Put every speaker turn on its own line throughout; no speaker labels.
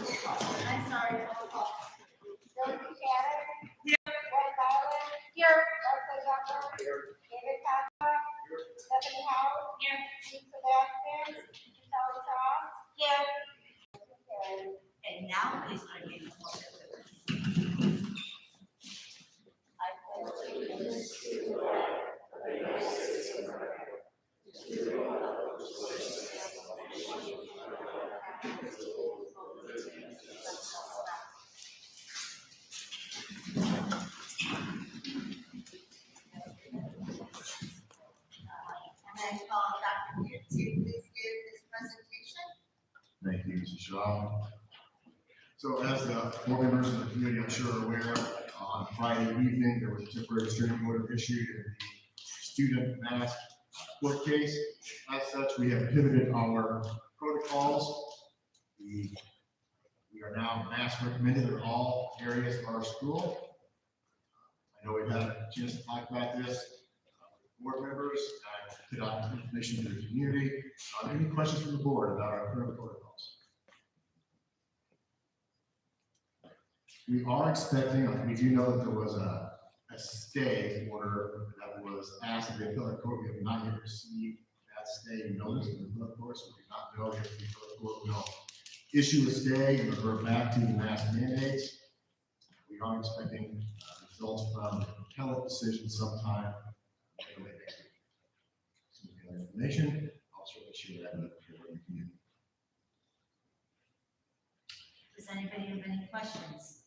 I'm sorry, roll call. Bill Buchanan. Here. Brett Garland. Here. Leslie Younger. Here. David Costa. Here. Stephanie Howard. Here. Steve Sebastian. Kelly Shaw. Here.
And now please join me in the pledge.
I pledge allegiance to the flag of the United States of America, to the republic for which it stands, one nation, under God, indivisible, with liberty and justice for all.
And then call Dr. Peter to please give this presentation.
Thank you, Mrs. Shaw. So as the board members of the community, I'm sure are aware, on Friday evening, there was a temporary restraining order issued in the student mask court case. As such, we have pivoted our protocols. We are now mask recommended in all areas of our school. I know we've had a chance to talk about this with board members. I put out information to the community. Any questions from the board about our current protocols? We are expecting, we do know that there was a stay order that was asked of the appellate court. We have not yet received that stay notice from the appellate court, so we do not know if the appellate court will issue a stay and revert back to the mask mandates. We are expecting results from the appellate decision sometime later next week. So if you have information, I'll certainly share that with the community.
Does anybody have any questions?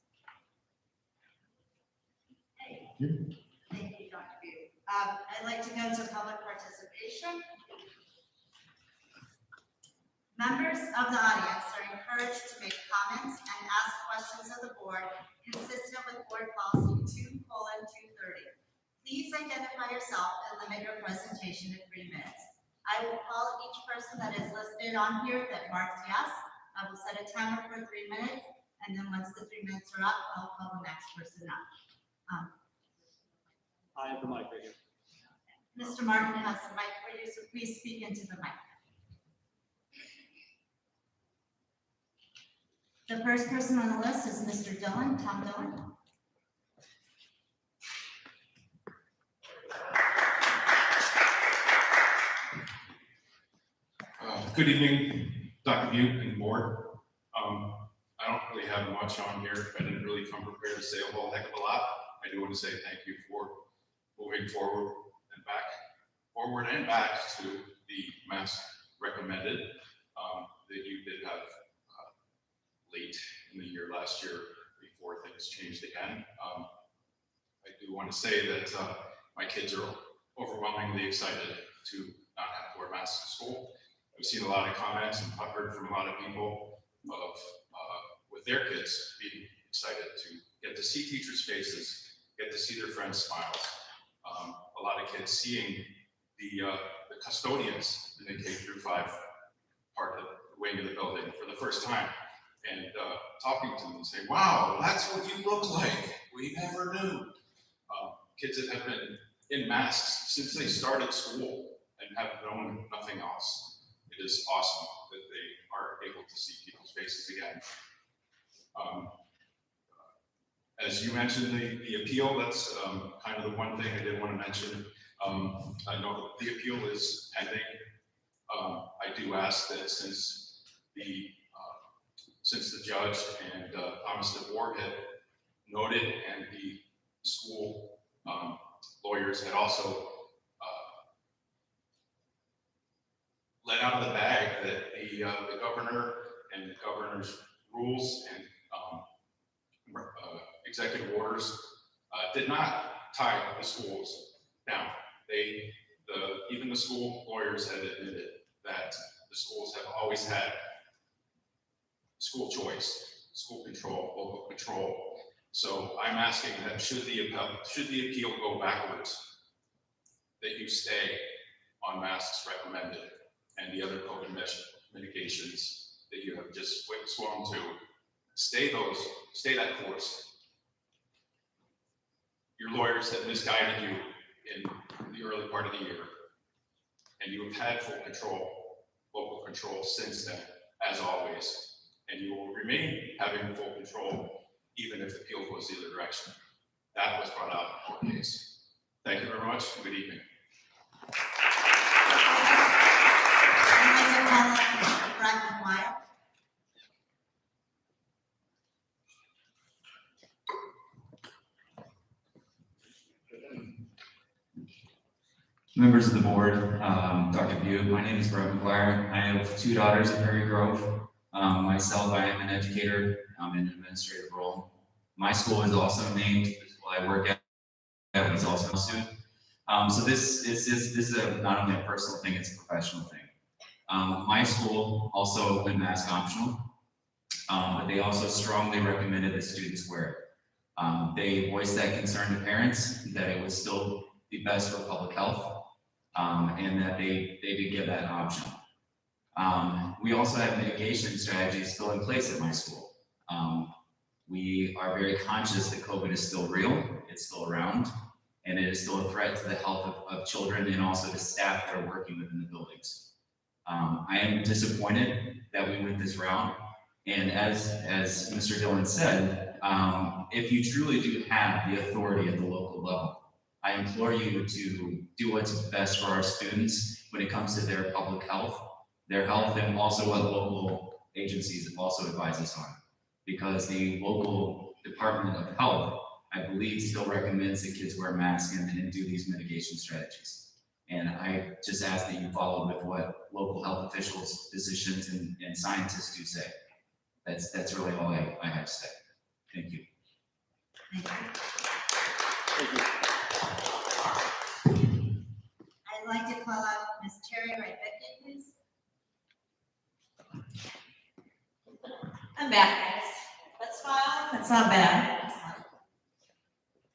Thank you, Dr. Butte. I'd like to go to public participation. Members of the audience are encouraged to make comments and ask questions of the board consistent with board policy 2:230. Please identify yourself and limit your presentation to 3 minutes. I will call each person that is listed on here that marks yes. I will set a timer for 3 minutes, and then once the 3 minutes are up, I'll call the next person up.
I have the mic right here.
Mr. Martin has the mic for you, so please speak into the mic. The first person on the list is Mr. Dillon, Tom Dillon.
Good evening, Dr. Butte and board. I don't really have much on here. I didn't really come prepared to say a whole heck of a lot. I do want to say thank you for moving forward and back to the mask recommended that you did have late in the year last year before things changed again. I do want to say that my kids are overwhelmingly excited to not have to wear masks in school. I've seen a lot of comments and I've heard from a lot of people of with their kids being excited to get to see teachers' faces, get to see their friends' smiles. A lot of kids seeing the custodians in the K-5 part of the wing of the building for the first time and talking to them and saying, wow, that's what you look like. We never knew. Kids that have been in masks since they started school and have known nothing else. It is awesome that they are able to see people's faces again. As you mentioned, the appeal, that's kind of the one thing I did want to mention. I know the appeal is pending. I do ask that since the judge and Thomas DeBoer had noted and the school lawyers had also let out of the bag that the governor and the governor's rules and executive orders did not tie the schools down. Even the school lawyers had admitted that the schools have always had school choice, school control, local control. So I'm asking that should the appeal go backwards, that you stay on masks recommended and the other COVID mitigations that you have just swung to. Stay that course. Your lawyers have misguided you in the early part of the year, and you have had full control, local control since then, as always, and you will remain having full control, even if the field goes the other direction. That was brought out in court case. Thank you very much. Good evening.
I'd like to call up Mr. Brett McGuire.
Members of the board, Dr. Butte, my name is Brett McGuire. I have 2 daughters in Prairie Grove. Myself, I am an educator. I'm in an administrative role. My school is also named, the school I work at was also a student. So this is not only a personal thing, it's a professional thing. My school also went mask optional, but they also strongly recommended that students wear it. They voiced that concern to parents, that it would still be best for public health. And that they did give that option. We also have mitigation strategies still in place at my school. We are very conscious that COVID is still real, it's still around, and it is still a threat to the health of children and also the staff that are working within the buildings. I am disappointed that we went this route, and as Mr. Dillon said, if you truly do have the authority at the local level, I implore you to do what's best for our students when it comes to their public health, and also what local agencies also advise us on. Because the local Department of Health, I believe, still recommends that kids wear masks and do these mitigation strategies. And I just ask that you follow with what local health officials, physicians, and scientists do say. That's really all I have to say. Thank you.
Thank you. I'd like to call up Ms. Terry Rybicki, please.
I'm back, guys. That's fine. That's not bad.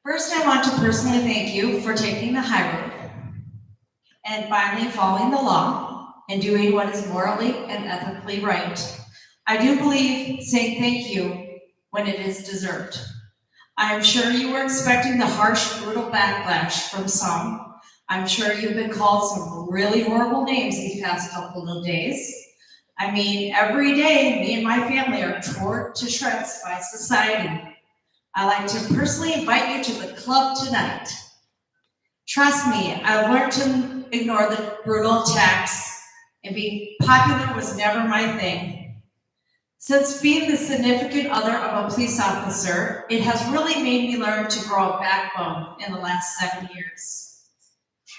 First, I want to personally thank you for taking the high road and finally following the law and doing what is morally and ethically right. I do believe saying thank you when it is deserved. I am sure you were expecting the harsh, brutal backlash from some. I'm sure you've been called some really horrible names these past couple of days. I mean, every day, me and my family are torn to shreds by society. I like to personally invite you to the club tonight. Trust me, I've learned to ignore the brutal attacks, and being popular was never my thing. Since being the significant other of a police officer, it has really made me learn to grow a backbone in the last 7 years.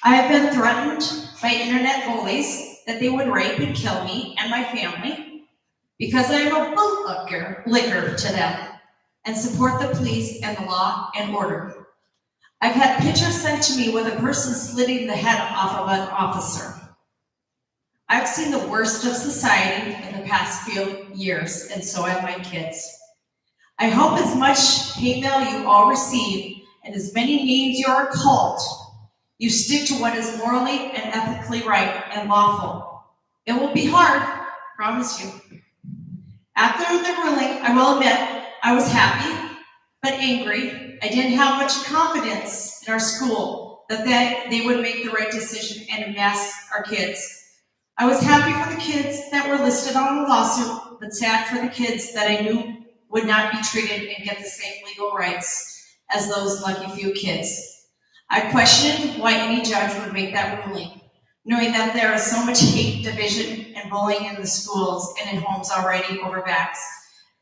I have been threatened by internet bullies that they would rape and kill me and my family because I am a bootlicker to them and support the police and the law and order. I've had pictures sent to me with a person slitting the head off of an officer. I've seen the worst of society in the past few years, and so have my kids. I hope as much hate mail you all receive and as many names you are called, you stick to what is morally and ethically right and lawful. It will be hard, promise you. After the ruling, I will admit I was happy, but angry. I didn't have much confidence in our school that they would make the right decision and mask our kids. I was happy for the kids that were listed on the lawsuit, but sad for the kids that I knew would not be treated and get the same legal rights as those lucky few kids. I questioned why any judge would make that ruling, knowing that there is so much hate, division, and bullying in the schools and in homes already over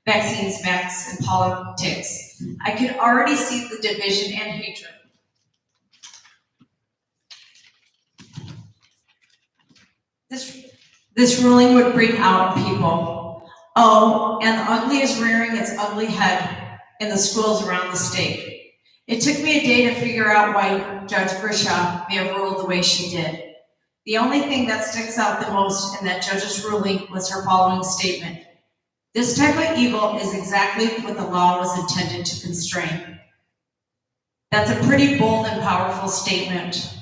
vaccines, masks, and politics. I could already see the division and hatred. This ruling would bring out people. Oh, and the ugly is rearing its ugly head in the schools around the state. It took me a day to figure out why Judge Grisha may have ruled the way she did. The only thing that sticks out the most in that judge's ruling was her following statement. This type of evil is exactly what the law was intended to constrain. That's a pretty bold and powerful statement.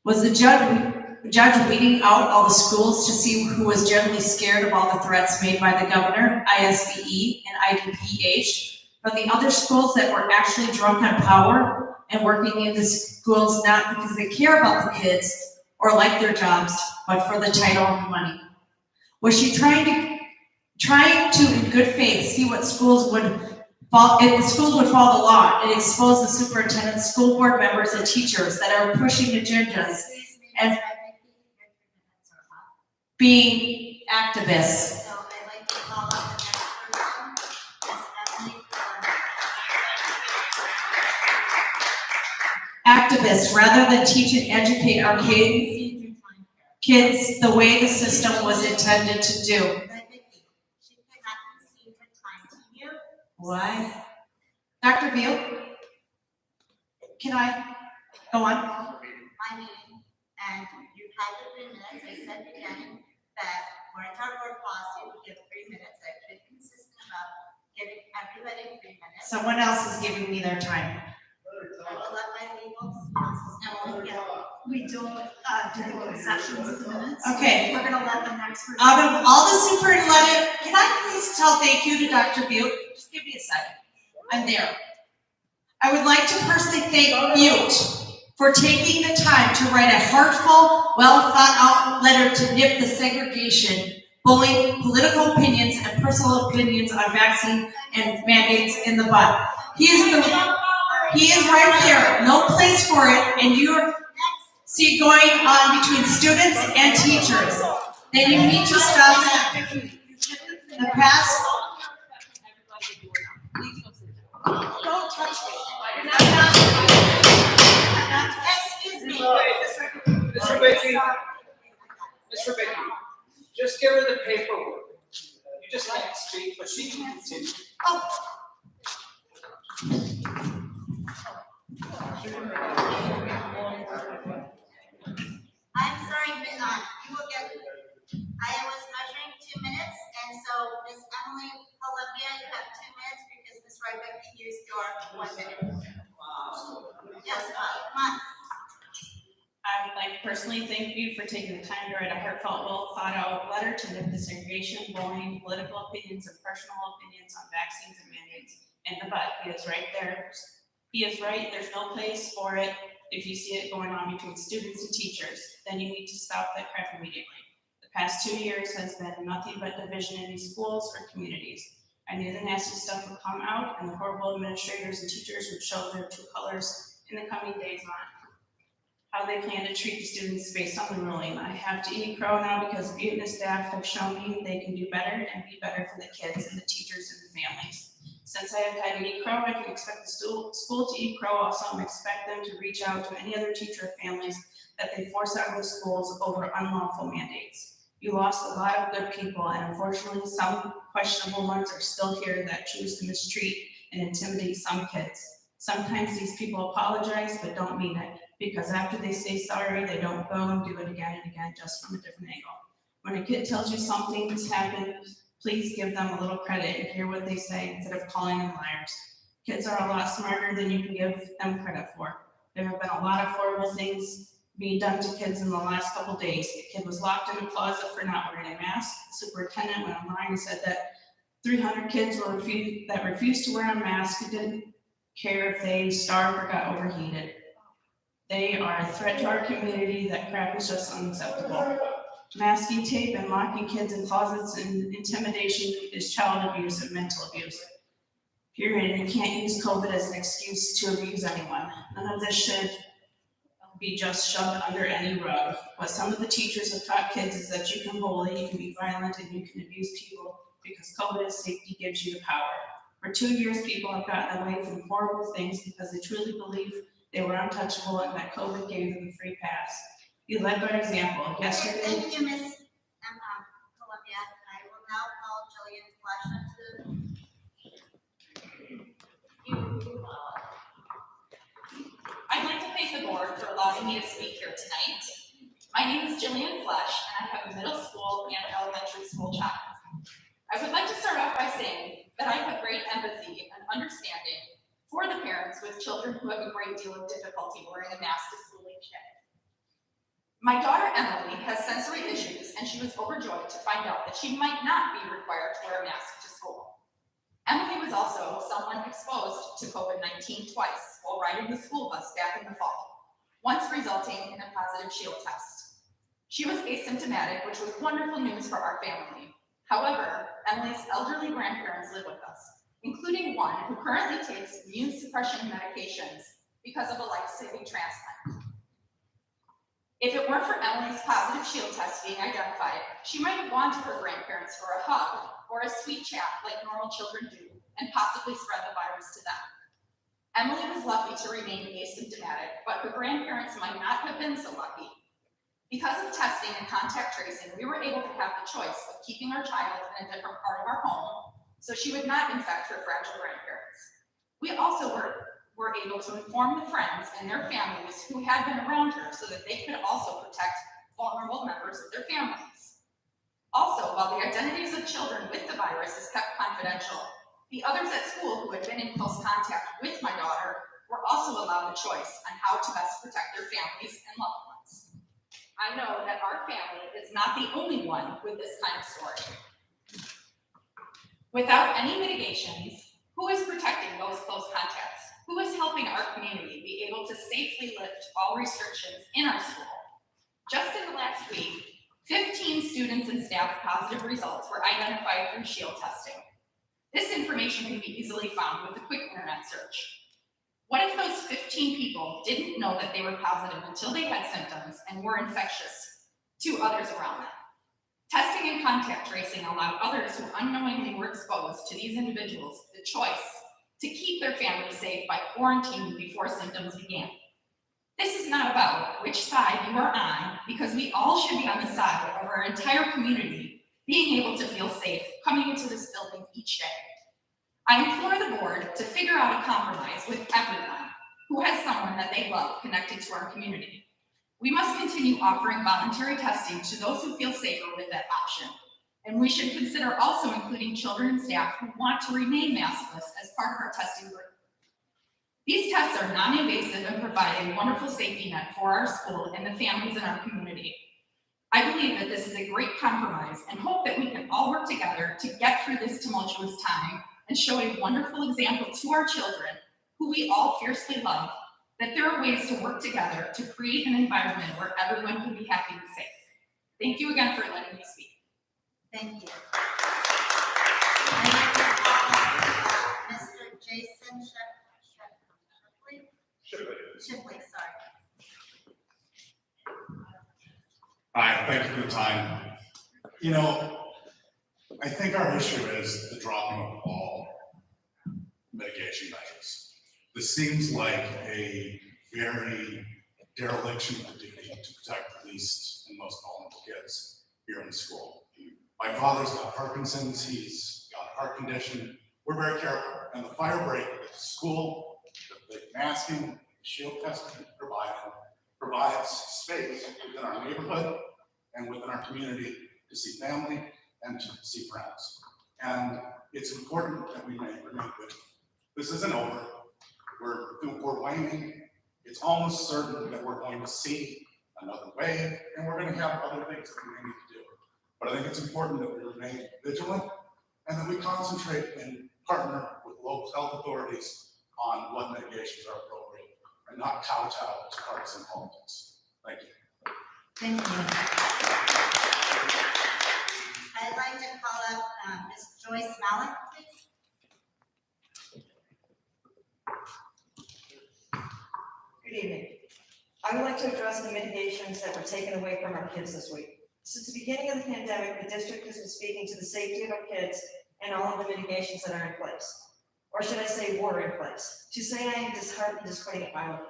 Was the judge weeding out all the schools to see who was generally scared of all the threats made by the governor, ISBE, and IDPH, from the other schools that were actually drunk on power and working in the schools not because they care about the kids or like their jobs, but for the title and the money? Was she trying to trying to, in good faith, see what schools would fall, if the schools would follow the law and expose the superintendent, school board members, and teachers that are pushing agendas and being activists.
So I'd like to call up the next person, Ms. Emily Columbia.
Activists, rather than teach and educate our kids the way the system was intended to do.
But Vicki, she cannot concede her time to you.
Why? Dr. Beal, can I go on?
My meeting, and you had the 3 minutes. I said beginning that we're in our board policy, we give 3 minutes. I've been consistent about giving everybody 3 minutes.
Someone else is giving me their time.
I will let my legal counsel, Emily,
We don't, do the concessions of the minutes.
Okay.
We're gonna let the next person.
Out of all the superintendent, can I please tell thank you to Dr. Butte? Just give me a second. I'm there. I would like to personally thank Butte for taking the time to write a heartful, well-thought-out letter to nip the segregation, bullying, political opinions, and personal opinions on vaccine and mandates in the bud. He is right there, no place for it, and you're see going on between students and teachers. Then you need to stop that. The past. Don't touch me.
excuse me.
Mr. Baker, Mr. Baker, just give her the paperwork. You just can't speak, but she can continue.
I'm sorry, but, you will get, I was measuring 2 minutes, and so Ms. Emily Columbia, you have 2 minutes because Ms. Ryback used your 1 minute. Yes, come on.
I would like to personally thank you for taking the time to write a heartfelt, well-thought-out letter to nip the segregation, bullying, political opinions, and personal opinions on vaccines and mandates in the bud. He is right there. He is right. There's no place for it. If you see it going on between students and teachers, then you need to stop that crap immediately. The past 2 years has been nothing but division in these schools or communities. I knew the nasty stuff would come out, and the horrible administrators and teachers would show their true colors in the coming days on how they plan to treat the students based on the ruling. I have to eat crow now because Butte and his staff have shown me they can do better and be better for the kids and the teachers and the families. Since I have had to eat crow, I can expect the school to eat crow also and expect them to reach out to any other teacher or families that they force out of the schools over unlawful mandates. You lost a lot of good people, and unfortunately, some questionable ones are still here that choose to mistreat and intimidate some kids. Sometimes these people apologize but don't mean it, because after they say sorry, they don't go and do it again and again, just from a different angle. When a kid tells you something's happened, please give them a little credit and hear what they say instead of calling them liars. Kids are a lot smarter than you can give them credit for. There have been a lot of horrible things being done to kids in the last couple days. A kid was locked in a closet for not wearing a mask. The superintendent went online and said that 300 kids were refused to wear a mask and didn't care if they starved or got overheated. They are a threat to our community. That crap is just unacceptable. Masking tape and locking kids in closets and intimidation is child abuse and mental abuse. Period. You can't use COVID as an excuse to abuse anyone. None of this should be just shoved under any rug. What some of the teachers have taught kids is that you can bully, you can be violent, and you can abuse people because COVID safety gives you the power. For 2 years, people have gotten away from horrible things because they truly believe they were untouchable and that COVID gave them a free pass. You led by example. Yesterday.
Thank you, Ms. Columbia. I will now call Jillian Flesh up to.
I'd like to thank the board for allowing me to speak here tonight. My name is Jillian Flesh, and I have a middle school and elementary school child. I would like to start off by saying that I have great empathy and understanding for the parents with children who have a great deal of difficulty wearing a mask to school each day. My daughter Emily has sensory issues, and she was overjoyed to find out that she might not be required to wear a mask to school. Emily was also someone exposed to COVID-19 twice while riding the school bus back in the fall, once resulting in a positive shield test. She was asymptomatic, which was wonderful news for our family. However, Emily's elderly grandparents live with us, including one who currently takes immune suppression medications because of a life-saving transplant. If it weren't for Emily's positive shield test being identified, she might have gone to her grandparents for a hug or a sweet chat like normal children do, and possibly spread the virus to them. Emily was lucky to remain asymptomatic, but her grandparents might not have been so lucky. Because of testing and contact tracing, we were able to have the choice of keeping our child in a different part of our home so she would not infect her fragile grandparents. We also were able to inform the friends and their families who had been around her so that they could also protect vulnerable members of their families. Also, while the identities of children with the virus is kept confidential, the others at school who had been in close contact with my daughter were also allowed a choice on how to best protect their families and loved ones. I know that our family is not the only one with this kind of story. Without any mitigations, who is protecting those close contacts? Who is helping our community be able to safely lift all restrictions in our school? Just in the last week, 15 students and staff positive results were identified through shield testing. This information can be easily found with a quick internet search. What if those 15 people didn't know that they were positive until they had symptoms and were infectious to others around them? Testing and contact tracing allowed others who unknowingly were exposed to these individuals the choice to keep their families safe by quarantining before symptoms began. This is not about which side you are on, because we all should be on the side of our entire community being able to feel safe coming into this building each day. I implore the board to figure out a compromise with everyone who has someone that they love connected to our community. We must continue offering voluntary testing to those who feel safer with that option. And we should consider also including children and staff who want to remain maskless as part of our testing group. These tests are non-invasive and provide a wonderful safety net for our school and the families in our community. I believe that this is a great compromise and hope that we can all work together to get through this tumultuous time and show a wonderful example to our children, who we all fiercely love, that there are ways to work together to create an environment where everyone can be happy and safe. Thank you again for letting me speak.
Thank you. I'd like to call Mr. Jason Shipley, sorry.
Hi, thank you for the time. You know, I think our issue is the dropping of all mitigation measures. This seems like a very dereliction of duty to protect the least and most vulnerable kids here in the school. My father's got Parkinson's, he's got a heart condition. We're very careful. And the fire break at the school, the masking, shield testing provides space within our neighborhood and within our community to see family and to see friends. And it's important that we remain vigilant. This isn't over. We're waning. It's almost certain that we're going to see another wave, and we're going to have other things that we may need to do. But I think it's important that we remain vigilant and that we concentrate and partner with local health authorities on what mitigations are appropriate and not kowtow to partisan politics. Thank you.
Thank you. I'd like to call up Ms. Joyce Malik, please.
Good evening. I would like to address the mitigations that were taken away from our kids this week. Since the beginning of the pandemic, the district has been speaking to the safety of our kids and all of the mitigations that are in place. Or should I say were in place? To say I am disheartened is putting it mildly.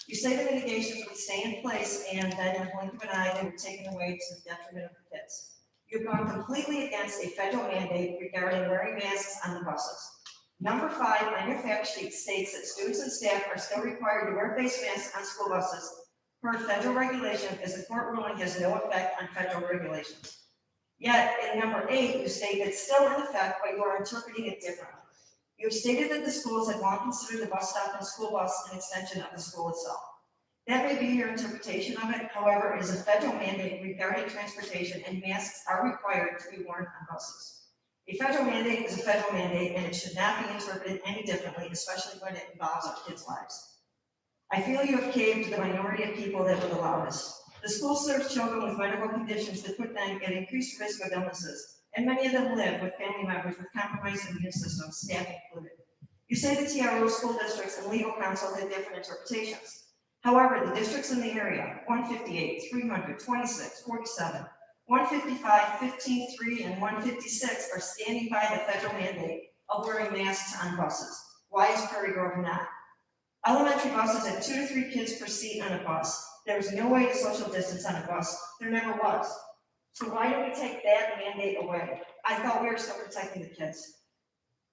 You say the mitigations would stay in place and then in a blink of an eye, they were taken away to the detriment of the kids. You've gone completely against a federal mandate regarding wearing masks on the buses. Number 5 on your fact sheet states that students and staff are still required to wear face masks on school buses per federal regulation, as the court ruling has no effect on federal regulations. Yet in number 8, you state it's still in effect, but you are interpreting it differently. You have stated that the schools had long considered the bus stop and school bus an extension of the school itself. That may be your interpretation of it. However, it is a federal mandate regarding transportation, and masks are required to be worn on buses. A federal mandate is a federal mandate, and it should not be interpreted any differently, especially when it involves our kids' lives. I feel you have caved to the minority of people that would allow this. The school serves children with medical conditions that put them at increased risk of illnesses, and many of them live with family members with compromised immune systems, staff included. You say the TRO school districts and legal counsel had different interpretations. However, the districts in the area, 158, 300, 26, 47, 155, 15, 3, and 156 are standing by the federal mandate of wearing masks on buses. Why is Prairie Grove not? Elementary buses have 2 to 3 kids per seat on a bus. There is no way to social distance on a bus. There never was. So why do we take that mandate away? I thought we were still protecting the kids.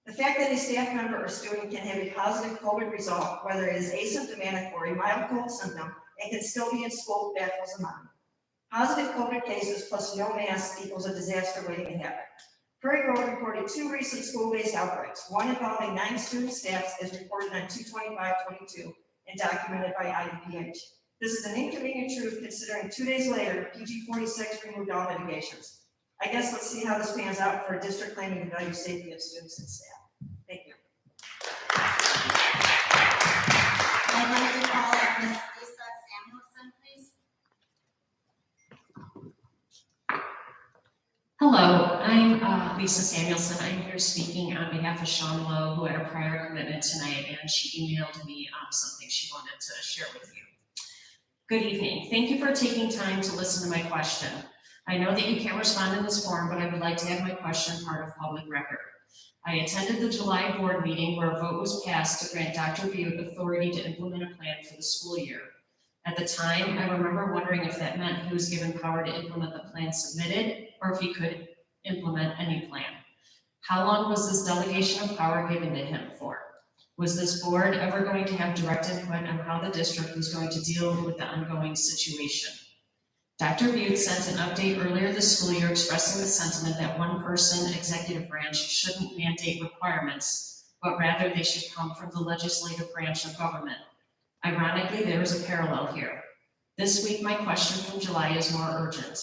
The fact that a staff member or student can have a positive COVID result, whether it is asymptomatic or a mild cold symptom, and can still be in school baffles the mind. Positive COVID cases plus no mask equals a disaster waiting to happen. Prairie Grove reported 2 recent school-based outbreaks, one involving 9 student staffs as reported on 2/25/22 and documented by IDPH. This is an inconvenient truth considering 2 days later, PG46 removed all mitigations. I guess let's see how this pans out for a district claiming to value safety of students and staff. Thank you.
I'd like to call up Ms. Lisa Samuelson, please.
Hello, I'm Lisa Samuelson. I'm here speaking on behalf of Sean Lowe, who had a prior commitment tonight, and she emailed me something she wanted to share with you. Good evening. Thank you for taking time to listen to my question. I know that you can't respond in this forum, but I would like to have my question part of public record. I attended the July board meeting where a vote was passed to grant Dr. Butte authority to implement a plan for the school year. At the time, I remember wondering if that meant he was given power to implement the plan submitted or if he could implement any plan. How long was this delegation of power given to him for? Was this board ever going to have direct input on how the district was going to deal with the ongoing situation? Dr. Butte sent an update earlier this school year expressing the sentiment that one-person executive branch shouldn't mandate requirements, but rather they should come from the legislative branch of government. Ironically, there is a parallel here. This week, my question from July is more urgent.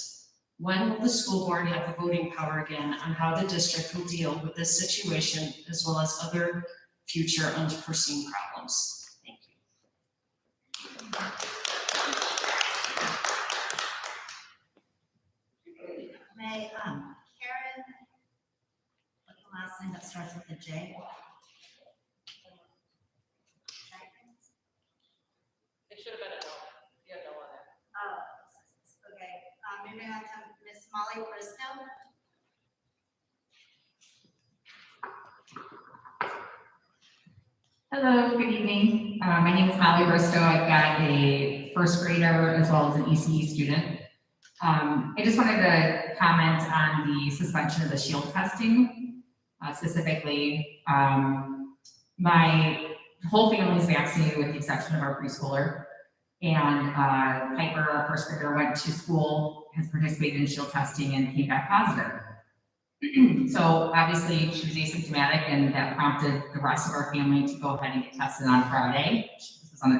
When will the school board have the voting power again on how the district will deal with this situation as well as other future unforeseen problems? Thank you.
May, Karen, what's the last name that starts with a J?
It should have been a no. You had no on there.
Oh, okay. Moving on to Miss Molly Bristow.
Hello, good evening. My name is Molly Bristow. I've got a first grader as well as an ECE student. I just wanted to comment on the suspension of the shield testing. Specifically, my whole family is vaccinated with the exception of our preschooler. And Piper, our first grader, went to school, has participated in shield testing and came back positive. So obviously she was asymptomatic and that prompted the rest of our family to go ahead and get tested on Friday.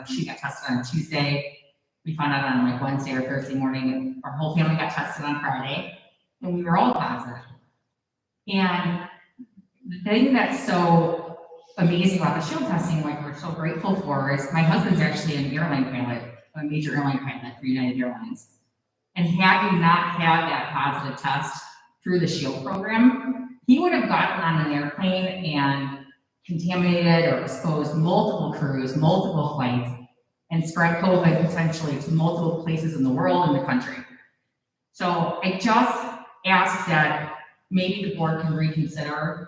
She got tested on Tuesday. We found out on like Wednesday or Thursday morning, and our whole family got tested on Friday, and we were all positive. And the thing that's so amazing about the shield testing, like we're so grateful for, is my husband's actually an airline pilot, a major airline pilot for United Airlines. And had we not had that positive test through the shield program, he would have gotten on an airplane and contaminated or exposed multiple crews, multiple flights, and spread COVID potentially to multiple places in the world and the country. So I just ask that maybe the board can reconsider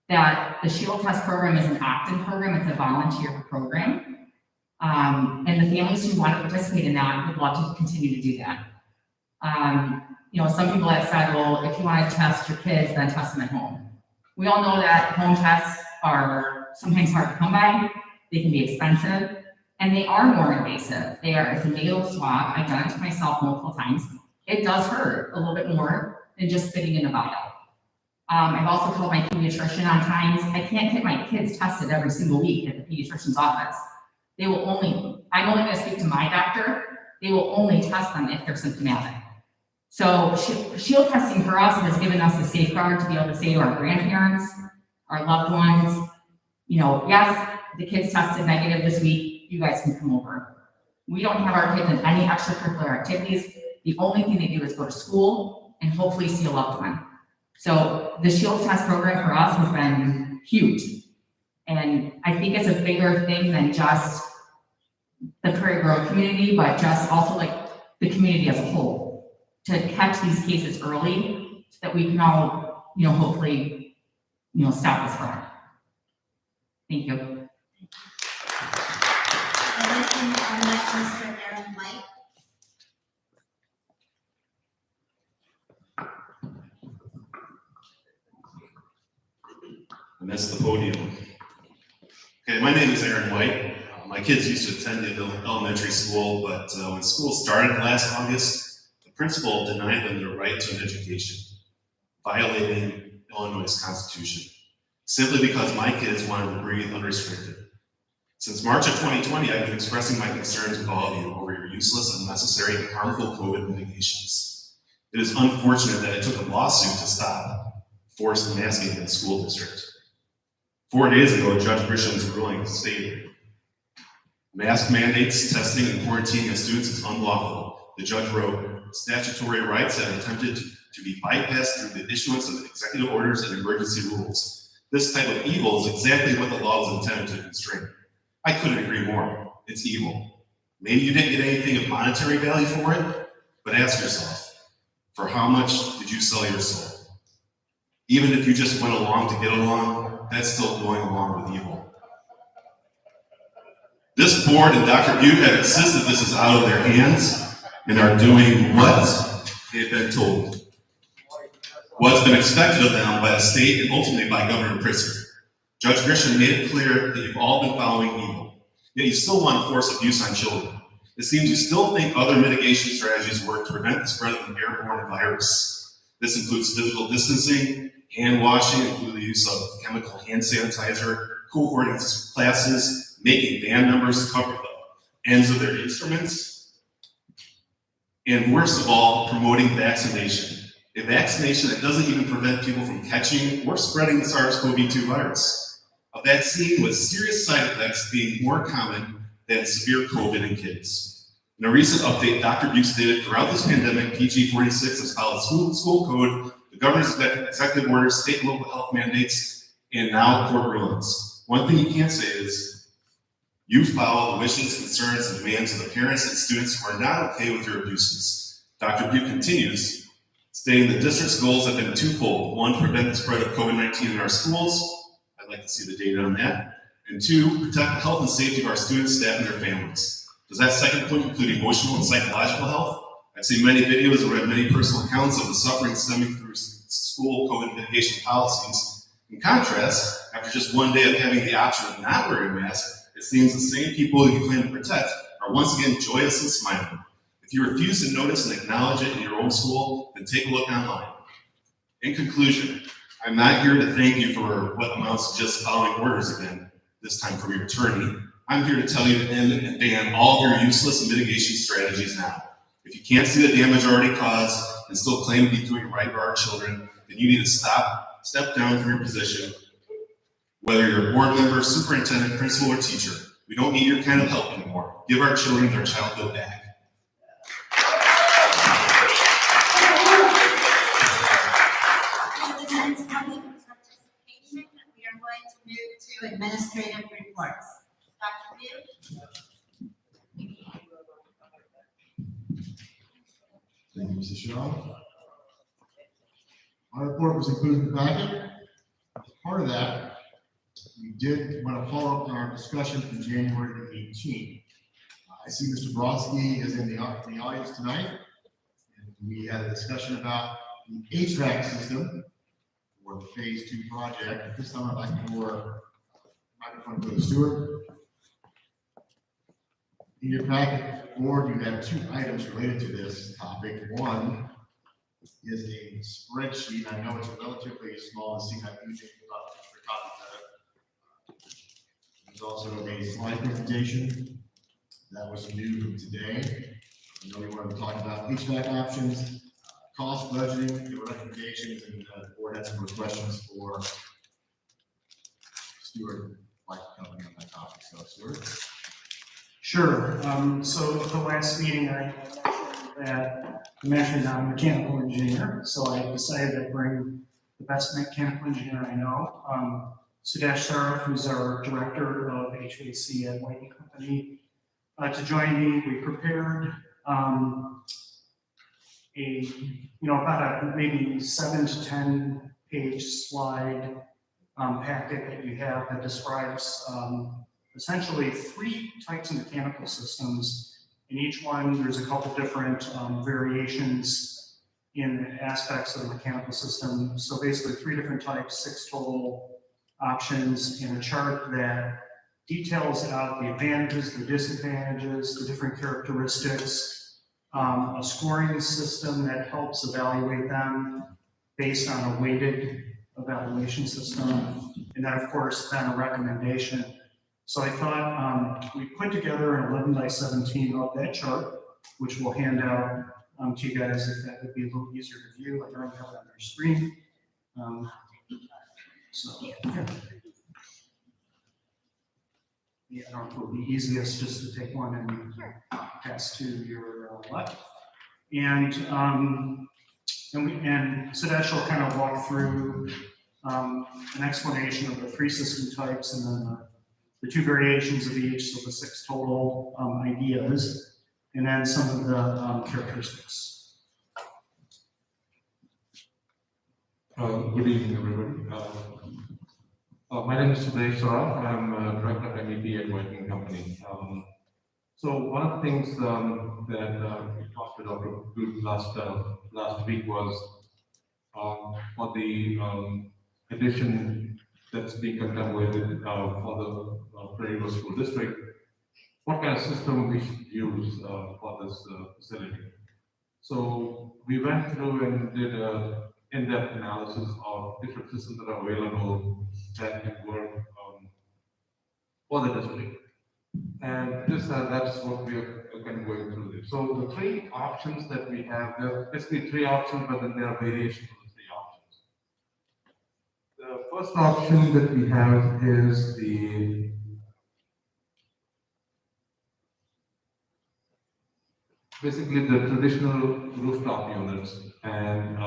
that the shield test program is an opt-in program, it's a volunteer program. And the families who want to participate in that would love to continue to do that. You know, some people have said, well, if you want to test your kids, then test them at home. We all know that home tests are sometimes hard to come by, they can be expensive, and they are more invasive. It's a nasal swab. I've done it to myself multiple times. It does hurt a little bit more than just spitting in a vial. I've also told my pediatrician on times, I can't get my kids tested every single week at the pediatrician's office. I'm only going to speak to my doctor. They will only test them if they're symptomatic. So shield testing for us has given us a safeguard to be able to say to our grandparents, our loved ones, you know, yes, the kids tested negative this week, you guys can come over. We don't have our kids in any extracurricular activities. The only thing they do is go to school and hopefully see a loved one. So the shield test program for us has been huge. And I think it's a bigger thing than just the Prairie Grove community, but just also like the community as a whole, to catch these cases early so that we can all, hopefully, stop this from. Thank you.
I'd like to elect Mr. Aaron White.
And that's the podium. Okay, my name is Aaron White. My kids used to attend the elementary school, but when school started last August, the principal denied them their right to an education, violating Illinois' Constitution, simply because my kids wanted to breathe unrestricted. Since March of 2020, I've been expressing my concerns with all of you over your useless, unnecessary, and harmful COVID mitigations. It is unfortunate that it took a lawsuit to stop forced masking in the school district. 4 days ago, Judge Grisham's ruling stated, mask mandates, testing, and quarantining of students is unlawful. The judge wrote, statutory rights have attempted to be bypassed through the issuance of executive orders and emergency rules. This type of evil is exactly what the law is intended to constrain. I couldn't agree more. It's evil. Maybe you didn't get anything of monetary value for it, but ask yourself, for how much did you sell your soul? Even if you just went along to get along, that's still going along with evil. This board and Dr. Butte have insisted this is out of their hands and are doing what they've been told. What's been expected of them by the state and ultimately by Governor Prairie. Judge Grisham made it clear that you've all been following evil, yet you still want to force abuse on children. It seems you still think other mitigation strategies work to prevent the spread of an airborne virus. This includes physical distancing, hand washing, including the use of chemical hand sanitizer, cohorting classes, making band members cover the ends of their instruments, and worst of all, promoting vaccination. A vaccination that doesn't even prevent people from catching or spreading the SARS-CoV-2 virus. A vaccine with serious side effects being more common than severe COVID in kids. In a recent update, Dr. Butte stated throughout this pandemic, PG46 has followed school code, the governor's executive orders, state and local health mandates, and now court rulings. One thing you can't say is, you follow the wishes, concerns, and demands of the parents and students who are not okay with your abuses. Dr. Butte continues, stating the district's goals have been twofold. One, to prevent the spread of COVID-19 in our schools. I'd like to see the data on that. And two, protect the health and safety of our students, staff, and their families. Does that second point include emotional and psychological health? I've seen many videos and read many personal accounts of the suffering stemming through school COVID mitigation policies. In contrast, after just 1 day of having the option of not wearing a mask, it seems the same people you claim to protect are once again joyous and smiling. If you refuse to notice and acknowledge it in your own school, then take a look online. In conclusion, I'm not here to thank you for what amounts to just following orders again, this time from your attorney. I'm here to tell you to end and ban all of your useless mitigation strategies now. If you can't see the damage already caused and still claim to be doing right for our children, then you need to step down from your position, whether you're a board member, superintendent, principal, or teacher. We don't need your kind of help anymore. Give our children their childhood back.
We are going to move to administrative reports. Dr. Butte?
Thank you, Mrs. Shaw. Our report was included in the packet. As part of that, we did want to follow up on our discussion from January the 18th. I see Mr. Brodsky is in the audience tonight. And we had a discussion about the HVAC system for the phase 2 project. At this time, I'd like for microphone to go to Stewart. In your packet, board, you have 2 items related to this topic. One is a spreadsheet. I know it's a relatively small, see how easy for copies of it. There's also a slide presentation that was new from today. I know we wanted to talk about HVAC options, cost budgeting, there were recommendations, and the board had some questions for Stewart, like company on that topic. So, Stewart.
Sure. So at the last meeting, I mentioned that I'm actually not a mechanical engineer, so I decided to bring the best mechanical engineer I know. Sudesh Saraf, who's our director of HVAC at Whiting Company, to join me. We prepared about a maybe 7 to 10 page slide packet that you have that describes essentially 3 types of mechanical systems. In each one, there's a couple different variations in aspects of the mechanical system. So basically 3 different types, 6 total options, in a chart that details out the advantages, the disadvantages, the different characteristics, a scoring system that helps evaluate them based on a weighted evaluation system, and then of course then a recommendation. So I thought we put together an 11 by 17 of that chart, which we'll hand out to you guys if that would be a little easier to view. I don't have it on your screen. Yeah, I don't know if it would be easiest just to take one and pass to your left. And Sudesh will kind of walk through an explanation of the 3 system types and then the 2 variations of each, so the 6 total ideas, and then some of the characteristics.
Good evening, everybody. My name is Sudesh Saraf. I'm Director of MEP at Whiting Company. So one of the things that we talked to Dr. Good last week was for the addition that's being contemplated for the Prairie School District, what kind of system we should use for this facility. So we went through and did an in-depth analysis of different systems that are available that can work for the district. And that's what we are kind of going through this. So the 3 options that we have, there are basically 3 options, but then there are variations of the 3 options. The first option that we have is basically the traditional rooftop units and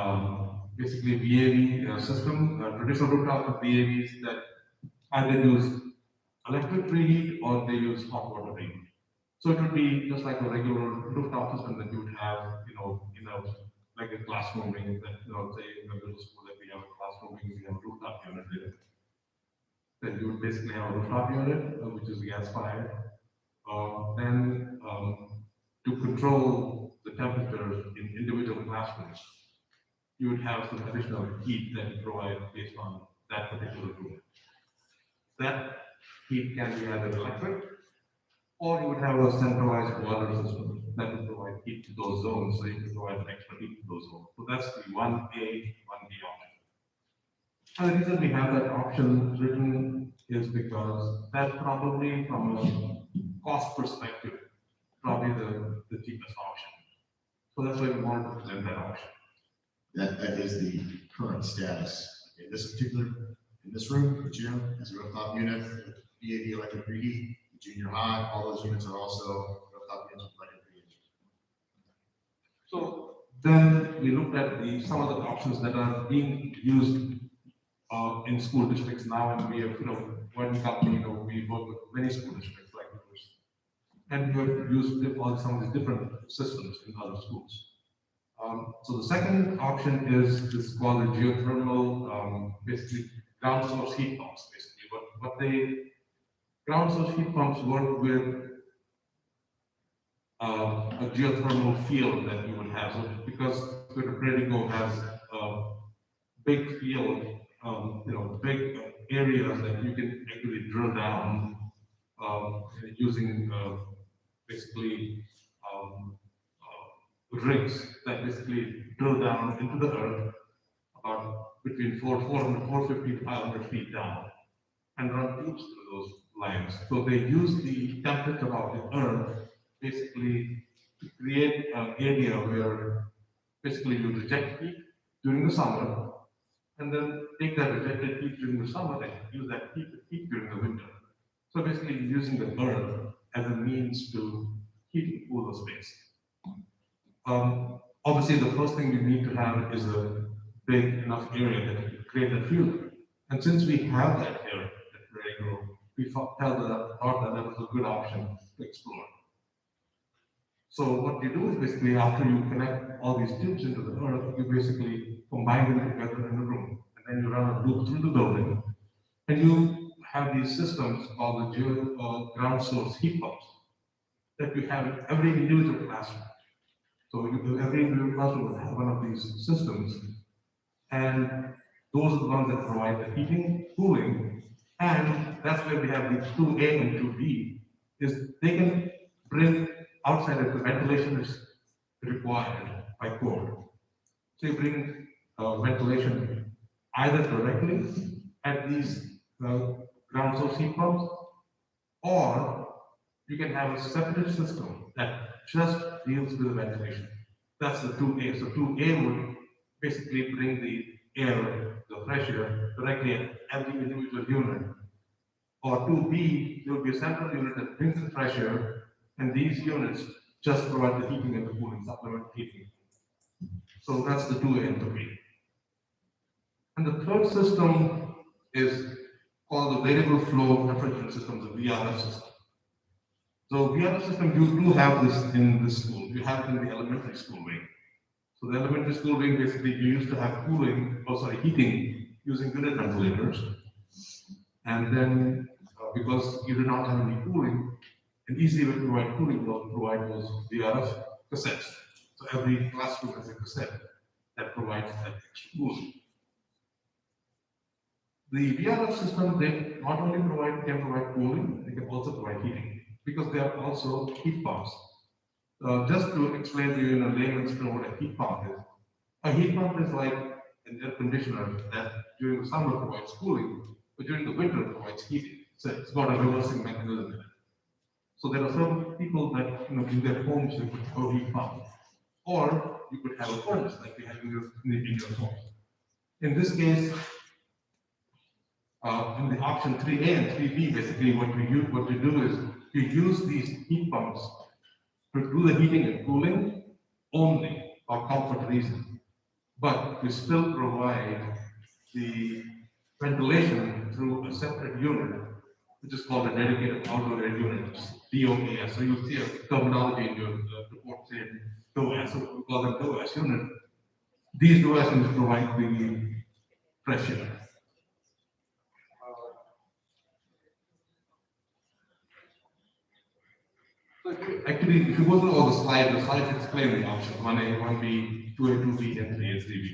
basically VAV system, traditional rooftop VAVs that either use electric reheat or they use hot water reheat. So it would be just like a regular rooftop system that you would have, like a classroom wing that, say in the middle school that we have a classroom wing, we have a rooftop unit there. Then you would basically have a rooftop unit, which is gas fired. Then to control the temperatures in individual classrooms, you would have some additional heat that you provide based on that particular room. That heat can be either electric, or you would have a centralized water system that would provide heat to those zones, so you can provide extra heat to those zones. So that's the 1A, 1B option. And the reason we have that option written is because that's probably, from a cost perspective, probably the cheapest option. So that's why we wanted to present that option.
That is the current status. In this room, the gym has a rooftop unit, VAV electric reheat, the junior high, all those units are also rooftop units with electric reheat.
So then we looked at some of the options that are being used in school districts now, and we have, one company, we work with many school districts like yours, and we have used all some of these different systems in other schools. So the second option is called a geothermal, basically ground source heat pumps. Basically, ground source heat pumps work with a geothermal field that you would have. So because the Prairie has a big field, big areas that you can actually drill down using basically rigs that basically drill down into the earth about between 450 to 500 feet down and run tubes through those lines. So they use the temperature of the earth basically to create an area where basically you reject heat during the summer and then take that rejected heat during the summer and use that heat during the winter. So basically using the earth as a means to heat and cool the space. Obviously, the first thing you need to have is a big enough area that you can create that feeling. And since we have that here at Prairie Grove, we thought that was a good option to explore. So what you do is basically after you connect all these tubes into the earth, you basically combine them together in a room. And then you run a loop through the building. And you have these systems called the ground source heat pumps that you have in every individual classroom. So every individual classroom will have one of these systems. And those are the ones that provide the heating, cooling, and that's where we have the 2A and 2B, is they can bring outside of the ventilation is required by code. So you bring ventilation either directly at these ground source heat pumps, or you can have a separate system that just deals with the ventilation. That's the 2A. So 2A would basically bring the air, the fresh air, directly at every individual unit. Or 2B, there will be a central unit that brings the fresh air, and these units just provide the heating and the cooling, supplement heating. So that's the 2A and 2B. And the third system is called the variable flow refrigerant system, the VRF system. So VRF system, you do have this in the school. You have it in the elementary school wing. So the elementary school wing, basically, you used to have heating using unit ventilators. And then, because you do not have any cooling, an easy way to provide cooling was to provide those VRF cassettes. So every classroom has a cassette that provides that extra cooling. The VRF system, they not only can provide cooling, they can also provide heating, because they are also heat pumps. Just to explain to you in a layman's term what a heat pump is like an air conditioner that during the summer provides cooling, but during the winter provides heating. So it's got a reversing mechanism in it. So there are some people that, in their homes, they could have a heat pump, or you could have a furnace like you have in your home. In this case, in the option 3A and 3B, basically what you do is you use these heat pumps to do the heating and cooling only for comfort reasons, but we still provide the ventilation through a separate unit, which is called a dedicated outdoor air unit, DOAS. So you'll see a terminology in your report saying DOAS, so we call them DOAS unit. These DOAS units provide the pressure. Actually, if you go through all the slides explain the options 1A, 1B, 2A, 2B, and 3A, 3B.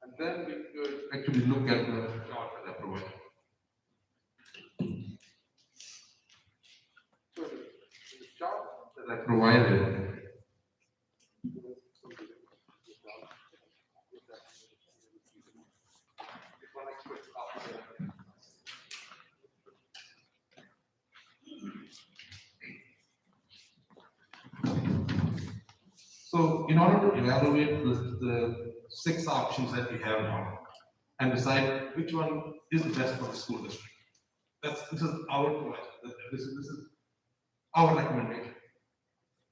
And then we could actually look at the chart that I provided. So the chart that I provided So in order to evaluate the 6 options that we have now and decide which one is the best for the school district, this is our choice. This is our recommendation.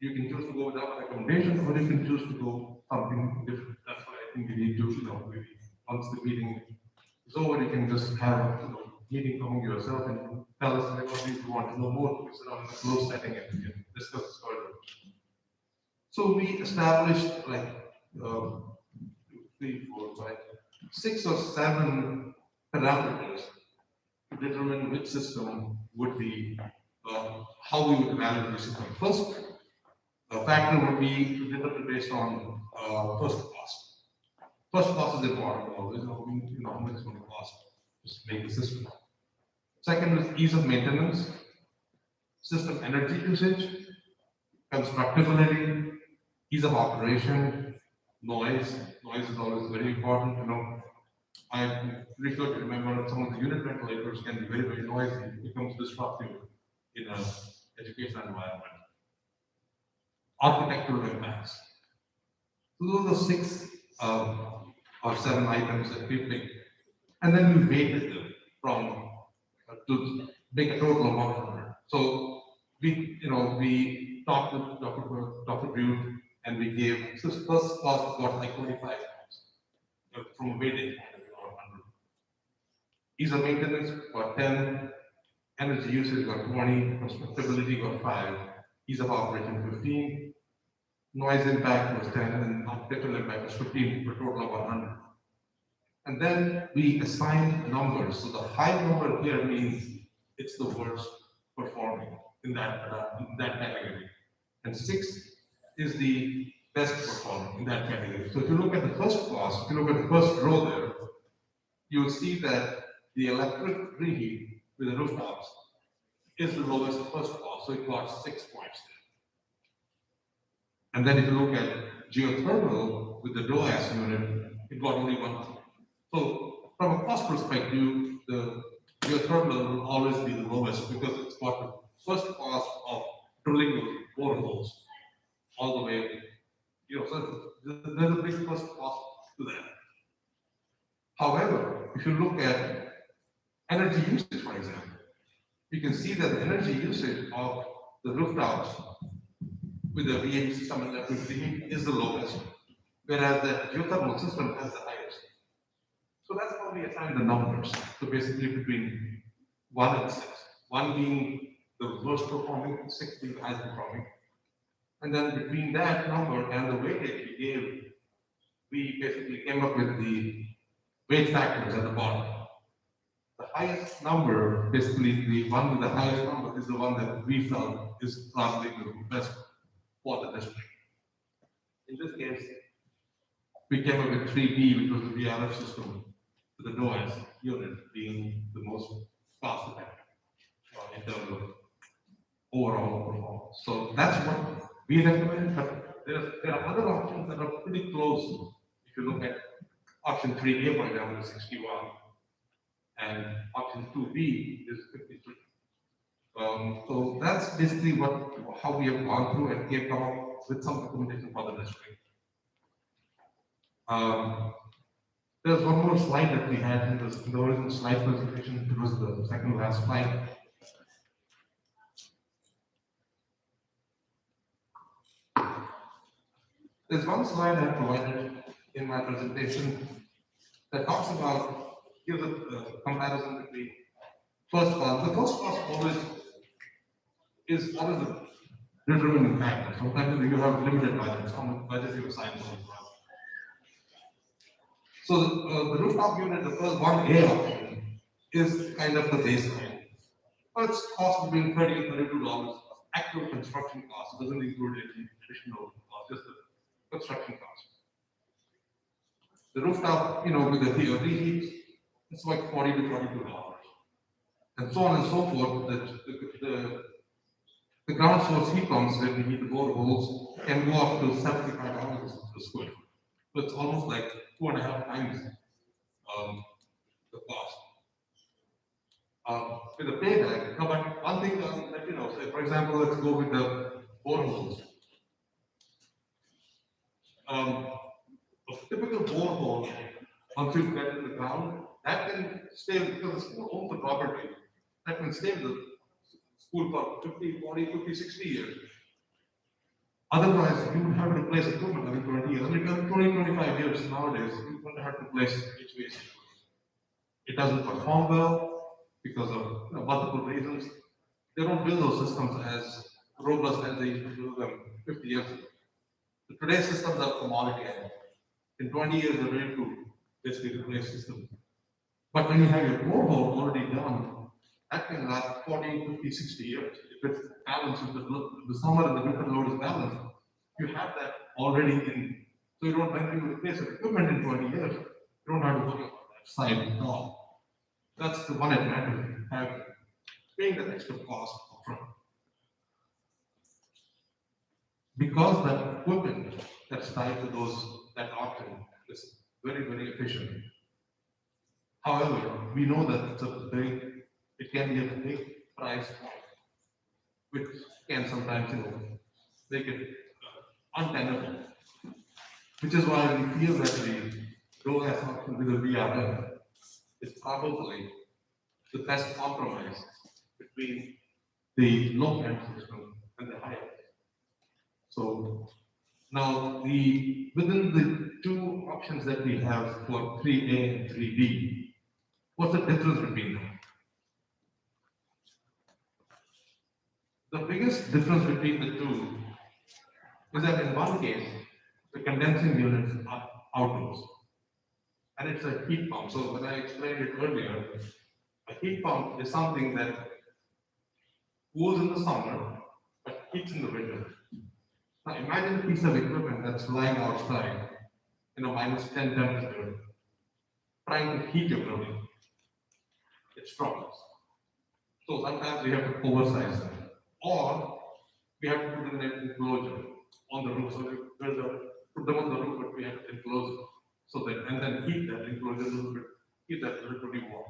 You can choose to go with our recommendation, or you can choose to go something different. That's why I think we need to, maybe once the meeting is over, you can just have a meeting among yourself and tell us what you want to know more. We sit on a closed setting and we can discuss this further. So we established 3, 4, 5, 6 or 7 parameters to determine which system would be, how we would evaluate the system. First factor would be determined based on first cost. First cost is important always, how much it's going to cost to make the system. Second is ease of maintenance, system energy usage, constructability, ease of operation, noise. Noise is always very important. I'm pretty sure to remember that some of the unit ventilators can be very, very noisy. It becomes disruptive in an educational environment. Architectural impacts. So those are 6 or 7 items that we picked. And then we weighted them to make a total of 100. So we talked with Dr. Butte, and we gave, so first class got like 25 points from weighting. Ease of maintenance got 10, energy usage got 20, constructability got 5, ease of operation 15, noise impact was 10, and architectural impact was 15, for a total of 100. And then we assigned numbers. So the high number here means it's the worst performing in that category. And 6 is the best performing in that category. So if you look at the first class, if you look at the first row there, you will see that the electric reheat with the rooftops is the lowest first class, so it got 6 points there. And then if you look at geothermal with the DOAS unit, it got only 1 point. So from a cost perspective, the geothermal will always be the lowest because it's got the first cost of drilling those boreholes all the way, so there's a big first cost to that. However, if you look at energy usage, for example, you can see that the energy usage of the rooftops with the VAV system and everything is the lowest, whereas the geothermal system has the highest. So that's how we assign the numbers. So basically between 1 and 6, 1 being the worst performing, 6 being the highest performing. And then between that number and the weightage we gave, we basically came up with the weight factors at the bottom. The highest number, basically the one with the highest number, is the one that we felt is probably the best for the district. In this case, we came up with 3B, which was the VRF system, with the DOAS unit being the most cost effective in terms of overall performance. So that's what we recommend, but there are other options that are pretty close. If you look at option 3A, for example, is 61, and option 2B is 53. So that's basically how we have gone through and came up with some recommendation for the district. There's one more slide that we had in the original slide presentation. It was the second last slide. There's one slide I provided in my presentation that talks about, here's a comparison between first class. The first class always is a determining factor. Sometimes you have limited budgets, how much budget you assign for the class. So the rooftop unit, the first 1A option, is kind of the baseline. But it's cost between $30 and $32 actual construction cost. It doesn't include any additional cost, just the construction cost. The rooftop, with the reheat, it's like $40 to $42. And so on and so forth. The ground source heat pumps that we heat the boreholes can go up to $75 per square. So it's almost like 2.5 times the cost. With the payback, but one thing I'll let you know, say for example, let's go with the boreholes. A typical borehole, once you get to the ground, that can stay, because the school owns the property, that can stay with the school for 50, 40, 50, 60 years. Otherwise, you would have to replace equipment every 20 years. Every 20, 25 years nowadays, you're going to have to replace HVAC. It doesn't perform well because of multiple reasons. They don't build those systems as robust as they used to build them 50 years ago. Today's systems are commodity. In 20 years, they're ready to basically replace systems. But when you have your borehole already done, that can last 40, 50, 60 years. If it's balanced, if the summer and the winter load is balanced, you have that already in. So you don't, when you replace the equipment in 20 years, you don't have to worry about that side at all. That's the one advantage you have, paying that extra cost upfront. Because that equipment that's tied to that option is very, very efficient. However, we know that it can be a big price point, which can sometimes, make it untenable. Which is why we feel that the DOAS option with the VRF is probably the best compromise between the low end system and the high end. So now within the two options that we have for 3A and 3B, what's the difference between them? The biggest difference between the two is that in one case, the condensing units are outdoors. And it's a heat pump. So when I explained it earlier, a heat pump is something that cools in the summer, but heats in the winter. Now imagine a piece of equipment that's lying outside in a -10 temperature, trying to heat your building. It's problems. So sometimes we have to oversize them. Or we have to put in an enclosure on the roof. So put them on the roof, but we have to enclose it. So that, and then heat that enclosure a little bit, keep that a little bit warm.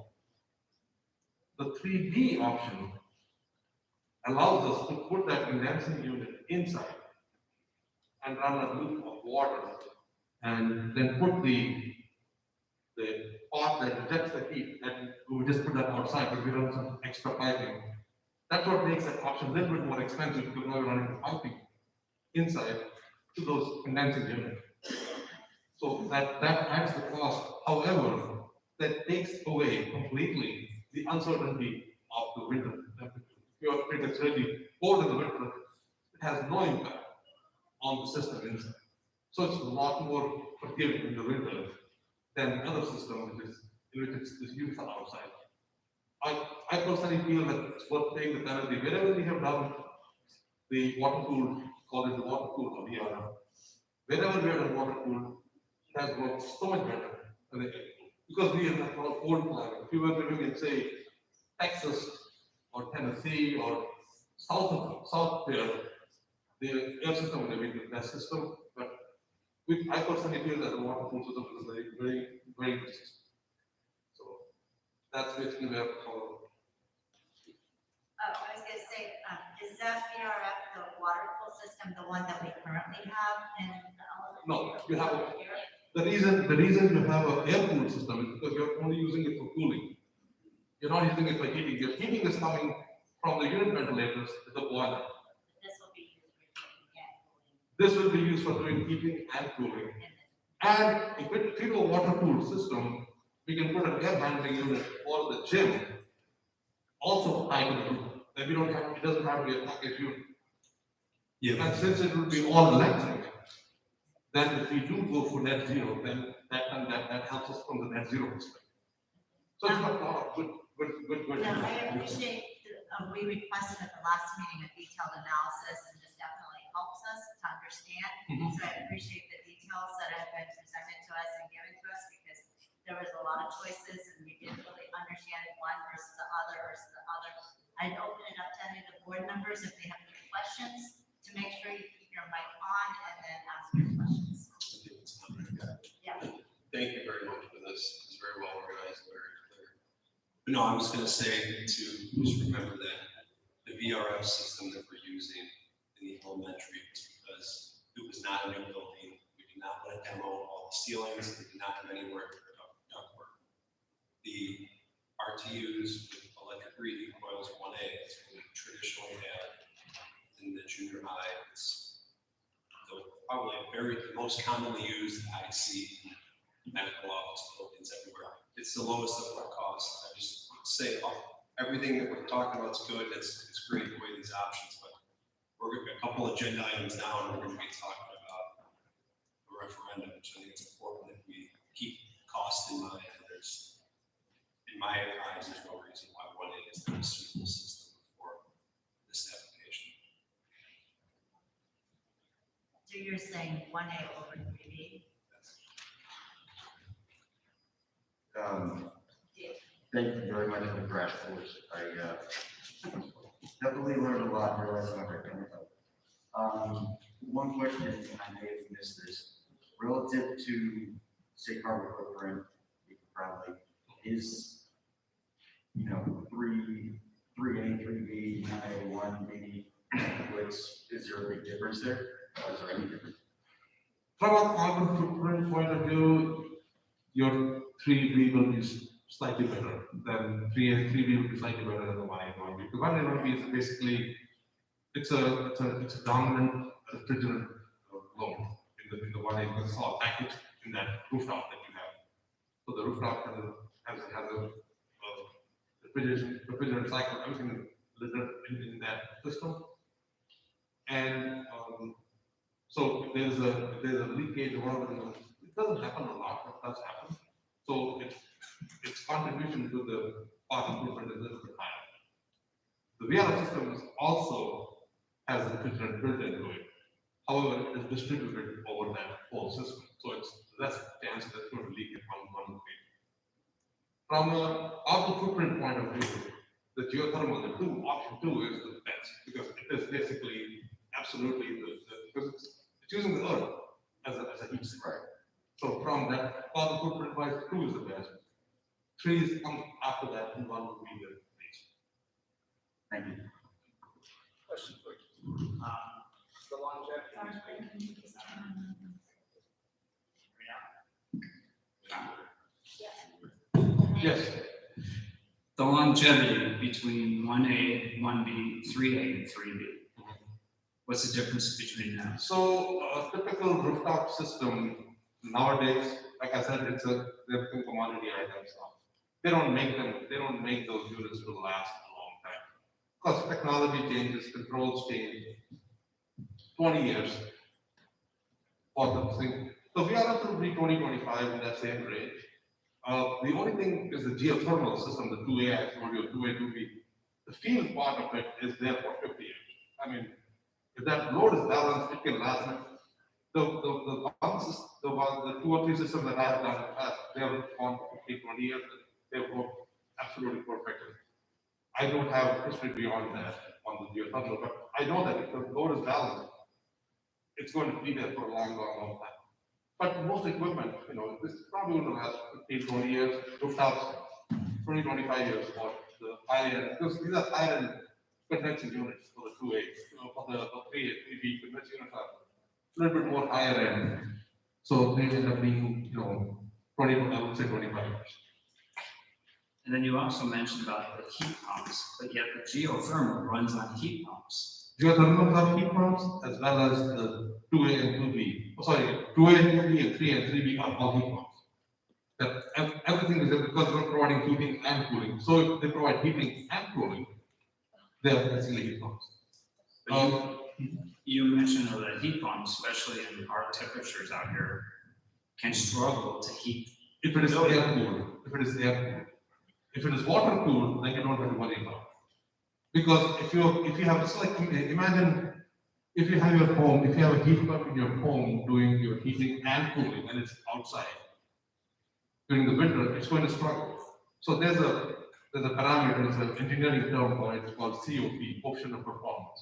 The 3B option allows us to put that condensing unit inside and run a loop of water and then put the part that rejects the heat, and we just put that outside, but we run some extra piping. That's what makes that option a little bit more expensive because now we're running the piping inside to those condensing units. So that adds the cost. However, that takes away completely the uncertainty of the winter temperature. If it's really cold in the winter, it has no impact on the system inside. So it's a lot more forgiving in the winter than other system in which it's used outside. I personally feel that it's worth paying the penalty. Wherever we have done the water cooled, call it the water cooled or VRF, wherever we have done water cooled, it has worked so much better than the air cooled. Because we have a cold climate. If you were living in, say, Texas or Tennessee or south there, the air system would have been the best system. But I personally feel that the water cooled system is a very, very, very good system. So that's basically where our
I was gonna say, is that VRF, the water cool system, the one that we currently have in the elementary?
No, you have the reason you have an air cooled system is because you're only using it for cooling. You're not using it for heating. Your heating is coming from the unit ventilators to the boiler.
This will be used for heating and cooling.
This will be used for doing heating and cooling. And if it's a water cooled system, we can put an air handling unit for the gym also tied to the roof. Then we don't have, it doesn't have to be a package unit.
Yeah.
And since it will be all electric, then if we do go for net zero, then that helps us from the net zero perspective. So it's got a lot of good.
Now, I appreciate, we requested at the last meeting a detailed analysis, and this definitely helps us to understand. So I appreciate the details that have been presented to us and given to us, because there was a lot of choices and we didn't really understand one versus the other. I'd open it up to any of the board members if they have any questions, to make sure you keep your mic on and then ask your questions. Yeah.
Thank you very much for this. It's very well organized, very clear. But no, I was going to say to just remember that the VRF system that we're using in the elementary is because it was not a new building. We did not want to demo all the ceilings. We did not have anywhere for ductwork. The RTUs with electric reheat coils 1A is what we traditionally had in the junior high. It's probably the most commonly used IC in medical office buildings everywhere. It's the lowest of our cost. I just say everything that we're talking about is good. It's great the way these options, but we're going to be a couple agenda items down. We're going to be talking about a referendum, which I think it's important that we keep cost in mind. There's, in my eyes, there's no reason why 1A is not a suitable system for this application.
So you're saying 1A over 3B?
Thank you very much for the crash course. I definitely learned a lot in realizing what they're coming up. One question, and I may have missed this, relative to, say, carbon footprint, you could probably, is, 3A, 3B, 9A1, maybe, is there a big difference there? Or is there any difference?
From a carbon footprint point of view, your 3B will be slightly better than 3A and 3B will be slightly better than the 1A and 1B. The 1A and 1B is basically, it's a dominant refrigerant load in the 1A, because it's all packaged in that rooftop that you have. So the rooftop has a refrigerant cycle, everything is in that system. And so if there's a leakage or whatever, it doesn't happen a lot, but it does happen. So its contribution to the power improvement is a little bit higher. The VRF system also has a refrigerant built into it. However, it is distributed over that whole system. So it's less chance that it's going to leak in one location. From an output footprint point of view, the geothermal, option two is the best because it is basically absolutely because it's using the earth as a heat sink. Right. So from that carbon footprint wise, 2 is the best. 3 is comes after that, and 1 will be the base.
Thank you. Question, please. The longevity.
Yes.
The longevity between 1A, 1B, 3A, and 3B. What's the difference between them?
So a typical rooftop system nowadays, like I said, they're commodity items. They don't make those units to last a long time. Because technology changes, controls change. 20 years for the thing. So we are up to 2025 in that same range. The only thing is the geothermal system, the 2A I told you, 2A, 2B. The field part of it is there for 50 years. I mean, if that load is balanced, it can last. The pumps, the 2 or 3 systems that I have done in the past, they have gone for 15, 20 years. They've worked absolutely perfectly. I don't have history beyond that on the geothermal, but I know that if the load is balanced, it's going to be there for a long time. But most equipment, this probably will last 15, 20 years, rooftops, 20, 25 years for the high-end, because these are high-end convention units for the 2A, for the 3A, 3B convention units are a little bit more higher end. So they end up being, 20, I would say 25 years.
And then you also mentioned about the heat pumps, but yet the geothermal runs on heat pumps.
Geothermal are heat pumps as well as the 2A and 2B. Oh, sorry, 2A and 2B and 3 and 3B are all heat pumps. That everything is there because they're providing heating and cooling. So if they provide heating and cooling, they are basically heat pumps.
You mentioned that heat pumps, especially in our temperatures out here, can struggle to heat.
If it is air cooled, if it is water cooled, then you don't have to worry about it. Because if you have just like imagine if you have your home, if you have a heat pump in your home doing your heating and cooling and it's outside during the winter, it's going to struggle. So there's a parameter, it's an engineering term for it, it's called COP, coefficient of performance.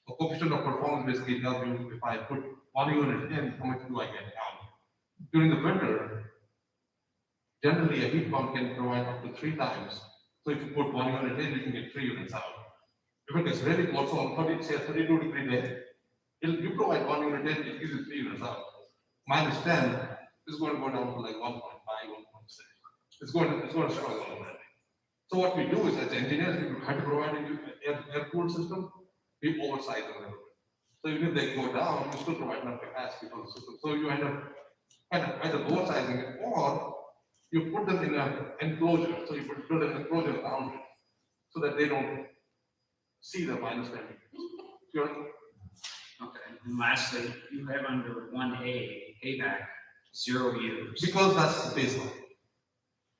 A coefficient of performance basically tells you if I put 1 unit in, how much do I get out? During the winter, generally a heat pump can provide up to 3 times. So if you put 1 unit in, you can get 3 units out. If it gets really cold, so on 32-degree day, you provide 1 unit in, it gives you 3 units out. Minus 10 is going to go down to like 1.5, 1.6. It's going to struggle already. So what we do is, as engineers, we have to provide an air-cooled system. We oversize them a little bit. So even if they go down, you still provide enough capacity for the system. So you end up kind of either oversizing it or you put them in an enclosure. So you build an enclosure around it so that they don't see the minus 10.
Okay. And lastly, you have under 1A payback 0 years.
Because that's the baseline.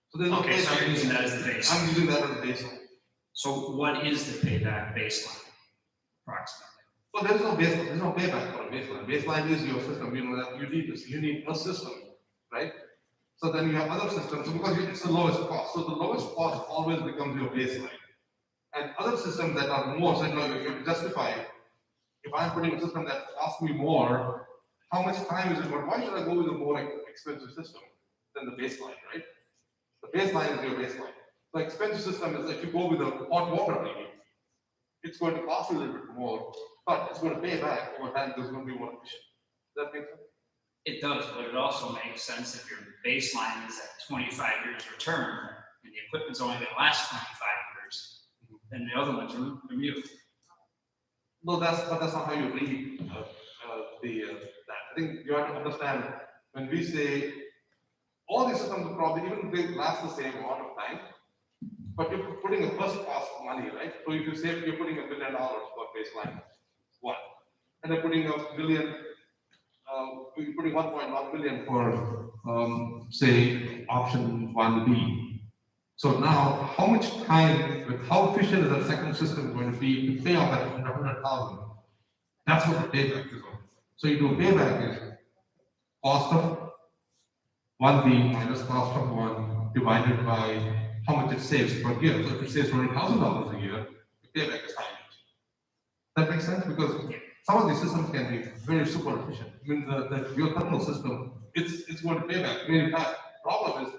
So there's
okay,
no
so you're using that as the baseline.
I'm using that as the baseline.
So what is the payback baseline, approximately?
Well, there's no baseline. There's no payback for a baseline. Baseline is your system. You know that you need this. You need a system, right? So then you have other systems because it's the lowest cost. So the lowest cost always becomes your baseline. And other systems that are more, so if you justify, if I'm putting a system that costs me more, how much time is it worth? Why should I go with a more expensive system than the baseline, right? The baseline is your baseline. The expensive system is if you go with a hot water heating, it's going to cost you a little bit more, but it's going to pay back over time because it's going to be more efficient. Does that make sense?
It does, but it also makes sense if your baseline is at 25 years return and the equipment's only going to last 25 years, then the other ones are immune.
No, that's not how you read I think you have to understand, when we say, all these systems probably, even they last the same amount of time, but you're putting a first cost money, right? So if you say you're putting $1 billion for baseline, one, and they're putting $1 billion, you're putting 1.1 billion for, say, option 1B. So now, how much time, with how efficient is the second system going to be to pay off that 100,000? That's what the payback is on. So you do payback is cost of 1B minus cost of 1 divided by how much it saves per year. So if it saves $20,000 a year, the payback is 5 years. That makes sense? Because some of these systems can be very super efficient. I mean, the geothermal system, it's going to pay back very fast. Problem is,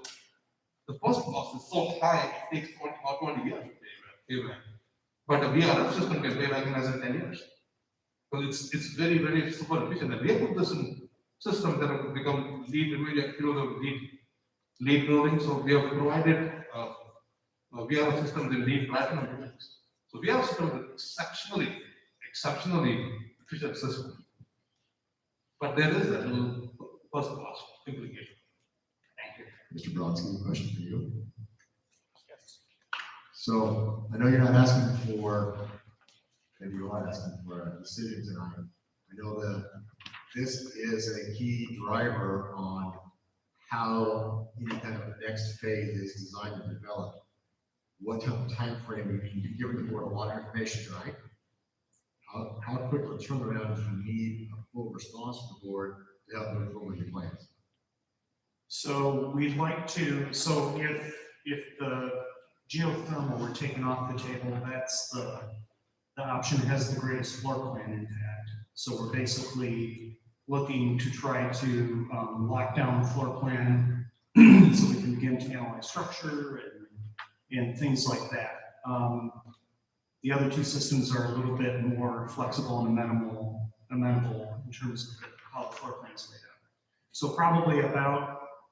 the first cost is so high, it takes about 20 years to pay back. But a VRF system can pay back in less than 10 years. So it's very, very super efficient. And we have put this in systems that have become lead building. So we have provided VRF systems in lead platinum buildings. So VRF systems are exceptionally efficient system. But there is that little first cost implication. Thank you.
Mr. Brodsky, a question for you. So I know you're not asking for, maybe you are asking for a decision tonight. I know that this is a key driver on how any kind of next phase is designed and developed. What type of time frame you need? You've given the board a lot of information tonight. How quick a turnaround do you need a full response from the board to help move forward with your plans?
So we'd like to, so if the geothermal were taken off the table, that's the option that has the greatest floor plan impact. So we're basically looking to try to lock down the floor plan so we can begin to analyze structure and things like that. The other two systems are a little bit more flexible and amenable in terms of how the floor plan is laid out. So probably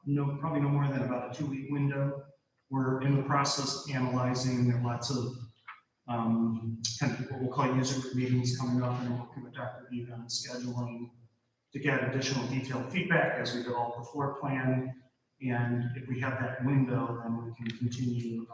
no more than about a 2-week window. We're in the process of analyzing. There are lots of kind of what we'll call user group meetings coming up, and working with Dr. Bute on scheduling to get additional detailed feedback as we develop the floor plan. And if we have that window, then we can continue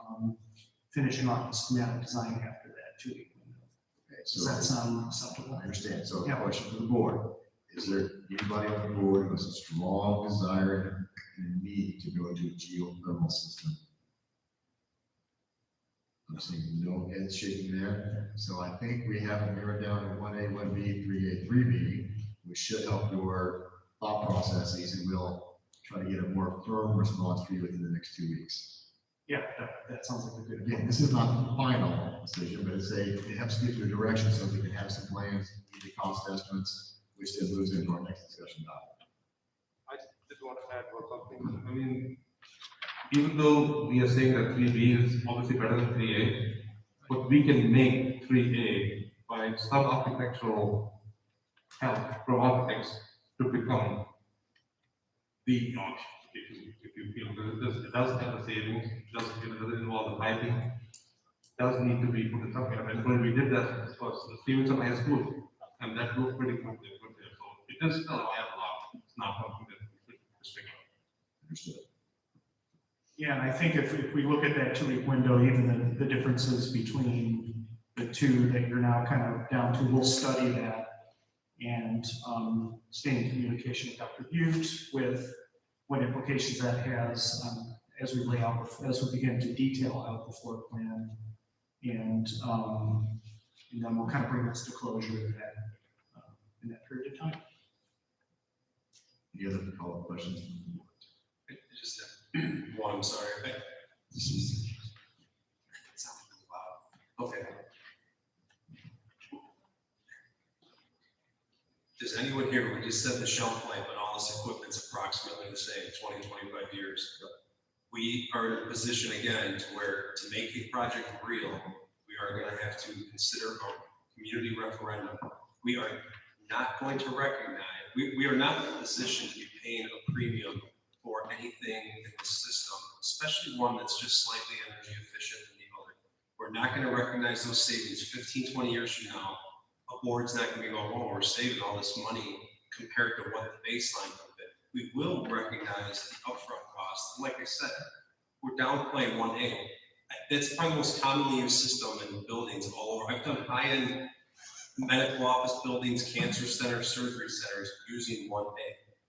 finishing off the schematic design after that 2-week window.
Okay, so
does that sound acceptable?
I understand. So
yeah.
Question for the board. Is there anybody on the board who has a strong desire and need to go into a geothermal system? I'm seeing no heads shaking there. So I think we have it narrowed down to 1A, 1B, 3A, 3B, which should help your thought processes, and we'll try to get a more firm response for you within the next 2 weeks.
Yeah, that sounds like a good.
Again, this is not the final decision, but it helps give you a direction so we can have some plans, the cost estimates, which then moves into our next discussion document.
I just want to add something. I mean, even though we are saying that 3B is obviously better than 3A, but we can make 3A by some architectural help from architects to become the option. If you feel it does have the savings, it doesn't involve the piping, does need to be put in something. And when we did that, it was Stevenson High School, and that looked pretty good there. So it is still a viable option. It's not something that we should restrict.
Understood.
Yeah, and I think if we look at that 2-week window, even the differences between the two that you're now kind of down to, we'll study that and stay in communication with Dr. Bute with what implications that has as we lay out, as we begin to detail out the floor plan, and then we'll kind of bring this to closure in that period of time.
Any other follow-up questions?
Just one, sorry. Okay. Does anyone here, we just said the shelf life on all this equipment's approximately the same, 20, 25 years. We are in a position again to where to make a project real, we are going to have to consider a community referendum. We are not going to recognize, we are not in a position to be paying a premium for anything in the system, especially one that's just slightly energy efficient than the other. We're not going to recognize those savings 15, 20 years from now of board's not gonna be going, oh, we're saving all this money compared to what the baseline would be. We will recognize the upfront cost. And like I said, we're downplaying 1A. That's probably the most commonly used system in buildings all over. I've done high-end medical office buildings, cancer centers, surgery centers using 1A.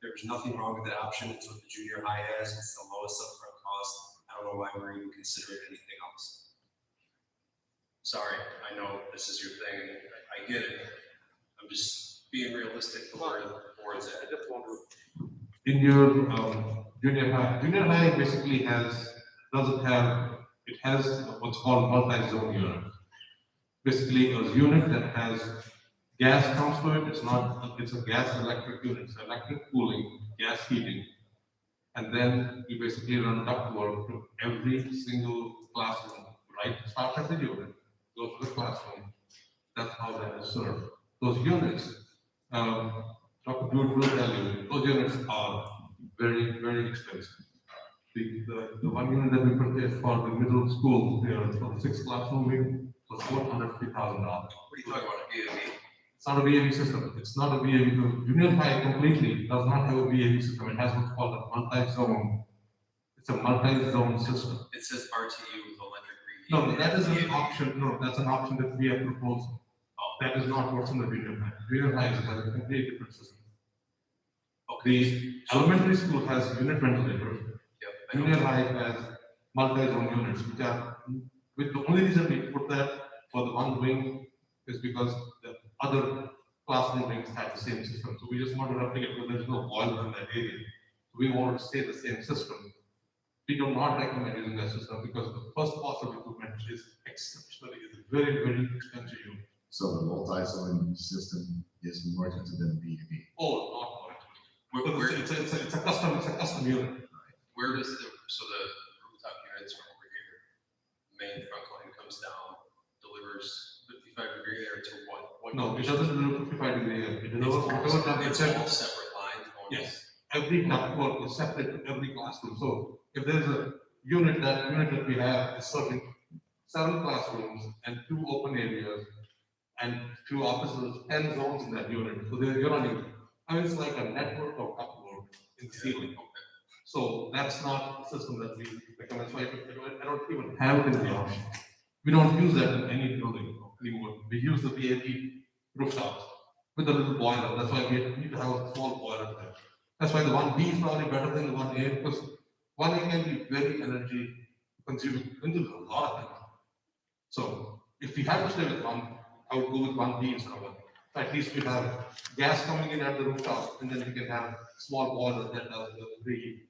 There's nothing wrong with that option. It's what the junior high has. It's the lowest upfront cost. I don't know why we're even considering anything else. Sorry, I know this is your thing, and I get it. I'm just being realistic to where the board's at. I just wonder.
In your junior high basically doesn't have, it has what's called multi-zone unit. Basically, a unit that has gas comes to it, it's a gas electric unit, it's electric cooling, gas heating. And then you basically run ductwork to every single classroom, right? Start at the unit, go to the classroom. That's how that is served. Those units, Dr. Good will tell you, those units are very, very expensive. The one unit that we purchased for the middle school, for the 6th classroom wing, was $450,000.
What are you talking about, VAV?
It's not a VAV system. It's not a VAV. The junior high completely does not have a VAV system. It has what's called a multi-zone. It's a multi-zone system.
It says RTU with electric reheat.
No, that is an option. No, that's an option that we have proposed.
Oh.
That is not what's in the junior high. Junior high is a completely different system. The elementary school has unit ventilators.
Yep.
Junior high has multi-zone units, with the only reason we put that for the one wing is because the other classroom wings have the same system. So we just want to replicate because there's no boiler in that area. So we want to stay the same system. We do not recommend using that system because the first cost of equipment is very, very expensive.
So the multi-zone system is more expensive than the VAV.
Oh, not more expensive. It's a custom unit.
Where does the rooftop units from over here, main front line comes down, delivers 55-degree air to what?
No, it doesn't deliver 55-degree air. It delivers whatever temperature.
It's all separate lines going.
Yes. Every ductwork is separate to every classroom. So if there's a unit that we have is serving 7 classrooms and 2 open areas and 2 offices, 10 zones in that unit. So you're running, it's like a network of ductwork in the ceiling. So that's not a system that we recommend. So I don't even have it in the option. We don't use that in any building anymore. We use the VAV rooftops with a little boiler. That's why we need to have a small boiler there. That's why the 1B is probably better than the 1A because 1A can be very energy consuming, consumes a lot of energy. So if we had to stay with one, I would go with 1B instead of 1A. At least we have gas coming in at the rooftop, and then we can have small boiler that does the reheat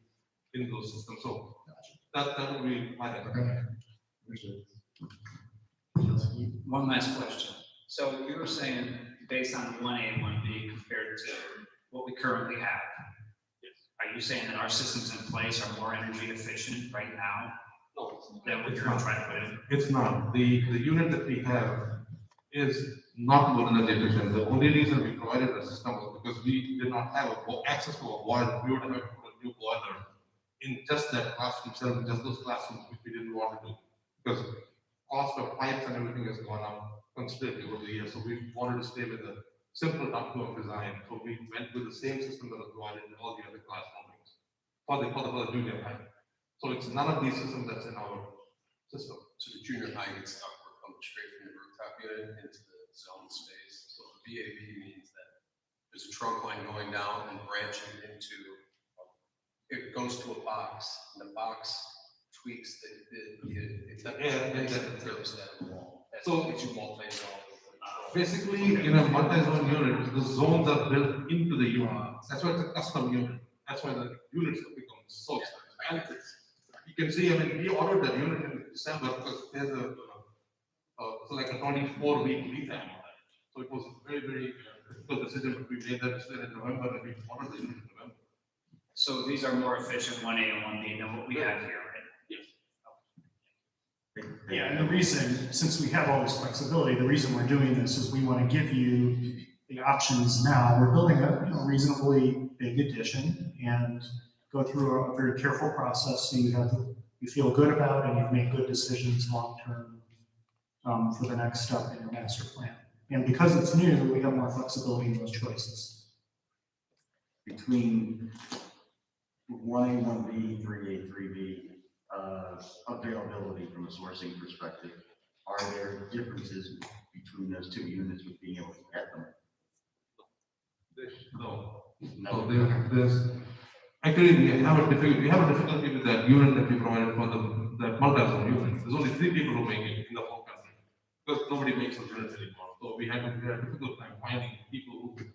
in those systems. So that would be my recommendation.
One last question. So you were saying based on 1A and 1B compared to what we currently have. Are you saying that our systems in place are more energy efficient right now?
No.
Than what you're trying to put in?
It's not. The unit that we have is not more energy efficient. The only reason we provided a system was because we did not have access to a boiler. We would have to put a new boiler in just that classroom, serving just those classrooms, which we didn't want to do. Because cost of pipes and everything has gone up considerably over the years. So we wanted to stay with a simple ductwork design. So we went with the same system that was provided in all the other classroom wings for the junior high. So it's none of these systems that's in our system.
So the junior high gets ductwork coming straight from the rooftop unit into the zone space. So the VAV means that there's a trunk line going down and branching into, it goes to a box, and the box tweaks the thermostat wall. That's what gives you multi-zone.
Basically, in a multi-zone unit, the zones are built into the unit. That's why it's a custom unit. That's why the units have become so expensive. You can see, we ordered that unit in December because there's it's like a 24-week lead time. So it was a very, very difficult decision, but we made that decision in November and we ordered the unit in November.
So these are more efficient 1A and 1B than what we have here, right?
Yes.
Yeah, and the reason, since we have all this flexibility, the reason we're doing this is we want to give you the options now. We're building a reasonably big addition and go through a very careful process so you feel good about and you've made good decisions long term for the next step in your master plan. And because it's new, we have more flexibility in those choices.
Between 1A, 1B, 3A, 3B, availability from a sourcing perspective, are there differences between those two units with being able to get them?
No, there's, actually, we have a difficulty with that unit that we provided for that multi-zone unit. There's only 3 people who make it in the whole country, because nobody makes those units anymore. So we had a difficult time finding people who could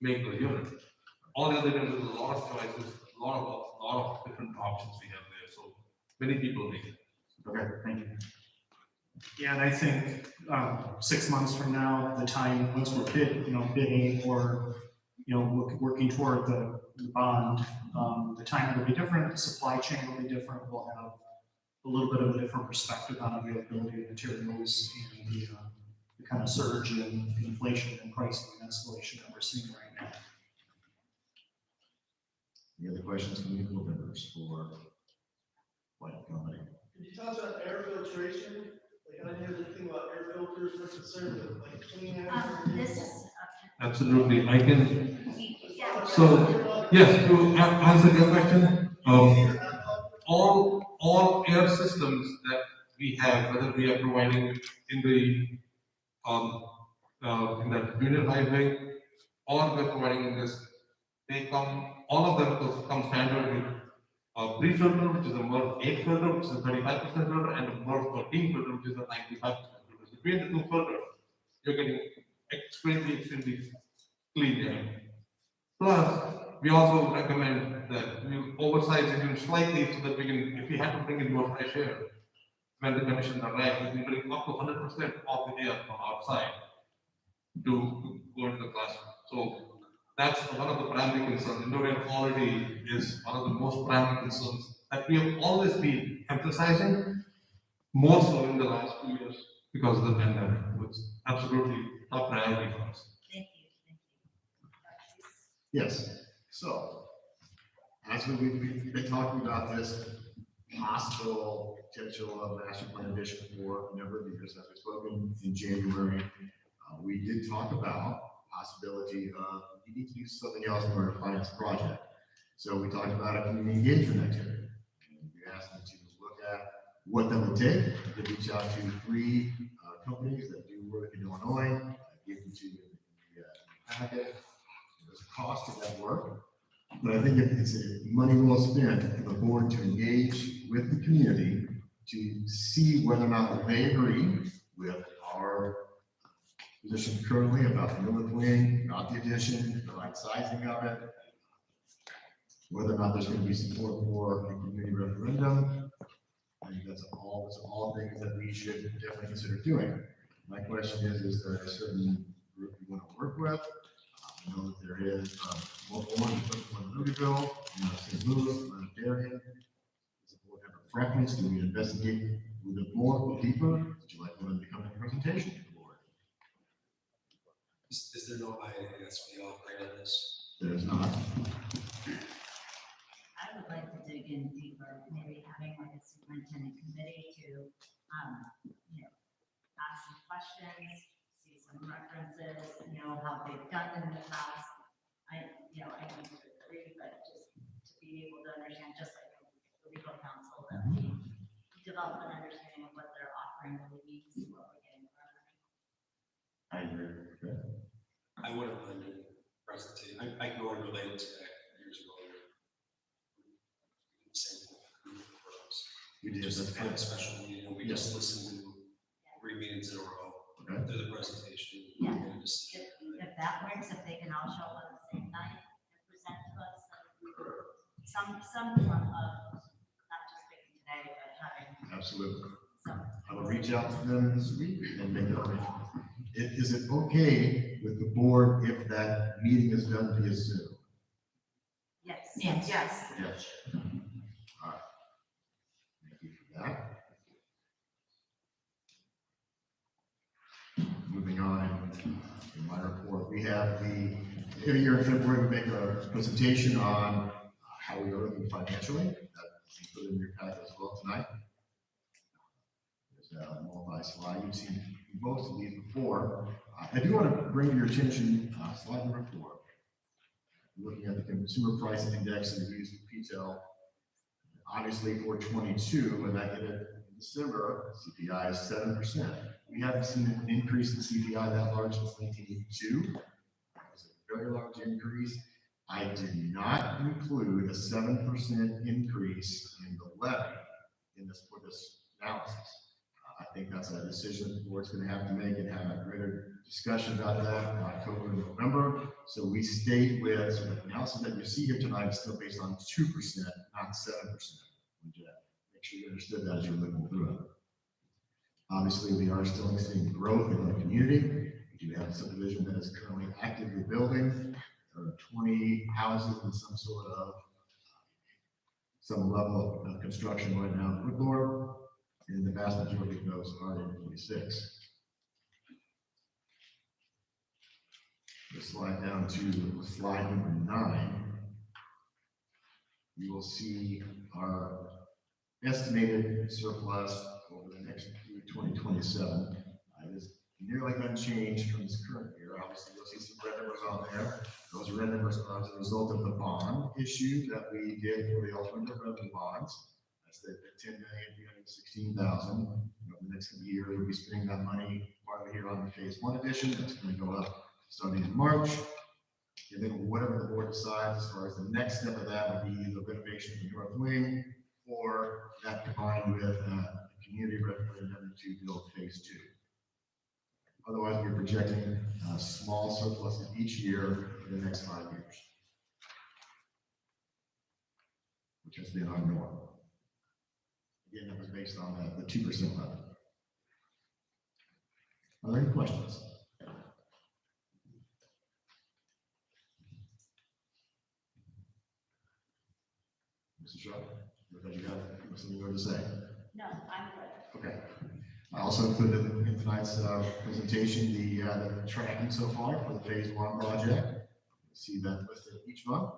make those units. All the other units, there's a lot of choices, a lot of different options we have there, so many people make it.
Okay, thank you.
Yeah, and I think 6 months from now, the time, once we're bidding or, working toward the bond, the time will be different, the supply chain will be different, we'll have a little bit of a different perspective on availability of materials and the kind of surge in inflation and pricing and escalation that we're seeing right now.
Any other questions from the board members for White Company?
Could you talk about air filtration? Like, I hear the thing about air filters, we're concerned with like clean air.
This is.
Absolutely, I can. So, yes, to answer your question, all air systems that we have, whether we are providing in the in that junior highway or we're providing in this, all of them come standard with a pre-filter, which is a MERV 8 filter, which is a 35% filter, and a MERV 13 filter, which is a 95% filter. Between the two filters, you're getting extremely clean air. Plus, we also recommend that we oversize it even slightly so that we can, if we have to bring in more fresh air, when the conditions are right, we can bring up to 100% of the air from outside to go into the classroom. So that's one of the primary concerns. Indoor air quality is one of the most primary concerns that we have always been emphasizing, more so in the last 2 years because of the pandemic. It's absolutely top priority for us.
Thank you.
Yes, so, as we've been talking about this possible potential of master plan addition for a number of years, as we've spoken in January, we did talk about possibility of you need to do something else in order to finance the project. So we talked about a community engagement activity. And we asked them to look at what that would take. They reach out to 3 companies that do work in Illinois, give them to the packet. There's a cost to that work, but I think it's a money well spent for the board to engage with the community to see whether or not they agree with our position currently about the north wing, about the addition, the right sizing of it, whether or not there's going to be support for a community referendum. I think that's all things that we should definitely consider doing. My question is there a certain group you want to work with? I know that there is one in Louisville, St. Louis, one in Darien. Does the board have a preference? Do we investigate a little bit more, a little deeper? Would you like one to come in a presentation to the board?
Is there no IAS we operate on this?
There is not.
I would like to dig in deeper, maybe having like a superintendent committee to, ask some questions, see some references, how they've done it in the past. I need to agree, but just to be able to understand, just like the legal counsel, that we develop an understanding of what they're offering really means to what we're getting from them.
I agree. Okay.
I would have done a presentation. I can only relate to that years ago.
We did.
Just had a special meeting. We just listened to 3 meetings in a row.
Okay.
Through the presentation.
Yeah. If that works, if they can all show up on the same night and present to us, some form of, not just picking today, but having.
Absolutely. I will reach out to them this week and make that arrangement. Is it okay with the board if that meeting is done via Zoom?
Yes.
Yes.
Yes. All right. Thank you for that. Moving on in my report, we have every year in February, we make a presentation on how we are looking financially. That's included in your packet as well tonight. There's a multi-slide. You've most of these before. I do want to bring to your attention, slide number 4. Looking at the consumer price index that we use for PTEL. Obviously for 22, when that hit it in December, CPI is 7%. We haven't seen an increase in CPI that large since 1982. That was a very large increase. I did not include a 7% increase in the levy in this for this analysis. I think that's a decision the board's going to have to make and have a greater discussion about that in October and November. So we stayed with, so the analysis that you see here tonight is still based on 2%, not 7%. Make sure you understood that as you're looking through it. Obviously, we are still seeing growth in our community. We do have a subdivision that is currently actively building. There are 20 houses in some level of construction right now in Woodlord, and the vast majority of those are in 26. Let's slide down to slide number 9. You will see our estimated surplus over the next through 2027. It is nearly unchanged from this current year. Obviously, you'll see some red numbers on there. Those red numbers are as a result of the bond issue that we did for the alternative revenue bonds. That's the $10,316,000. Over the next year, we'll be spending that money partly here on the phase 1 edition. That's going to go up starting in March. And then whatever the board decides as far as the next step of that would be the renovation of the north wing, or that combined with the community referendum to build phase 2. Otherwise, we're projecting small surpluses each year for the next 5 years, which has been our norm. Again, that was based on the 2% level. Are there any questions? Mr. Shaw, because you have something more to say.
No, I'm good.
Okay. I also included in tonight's presentation the tracking so far for the phase 1 project. You see that listed each month.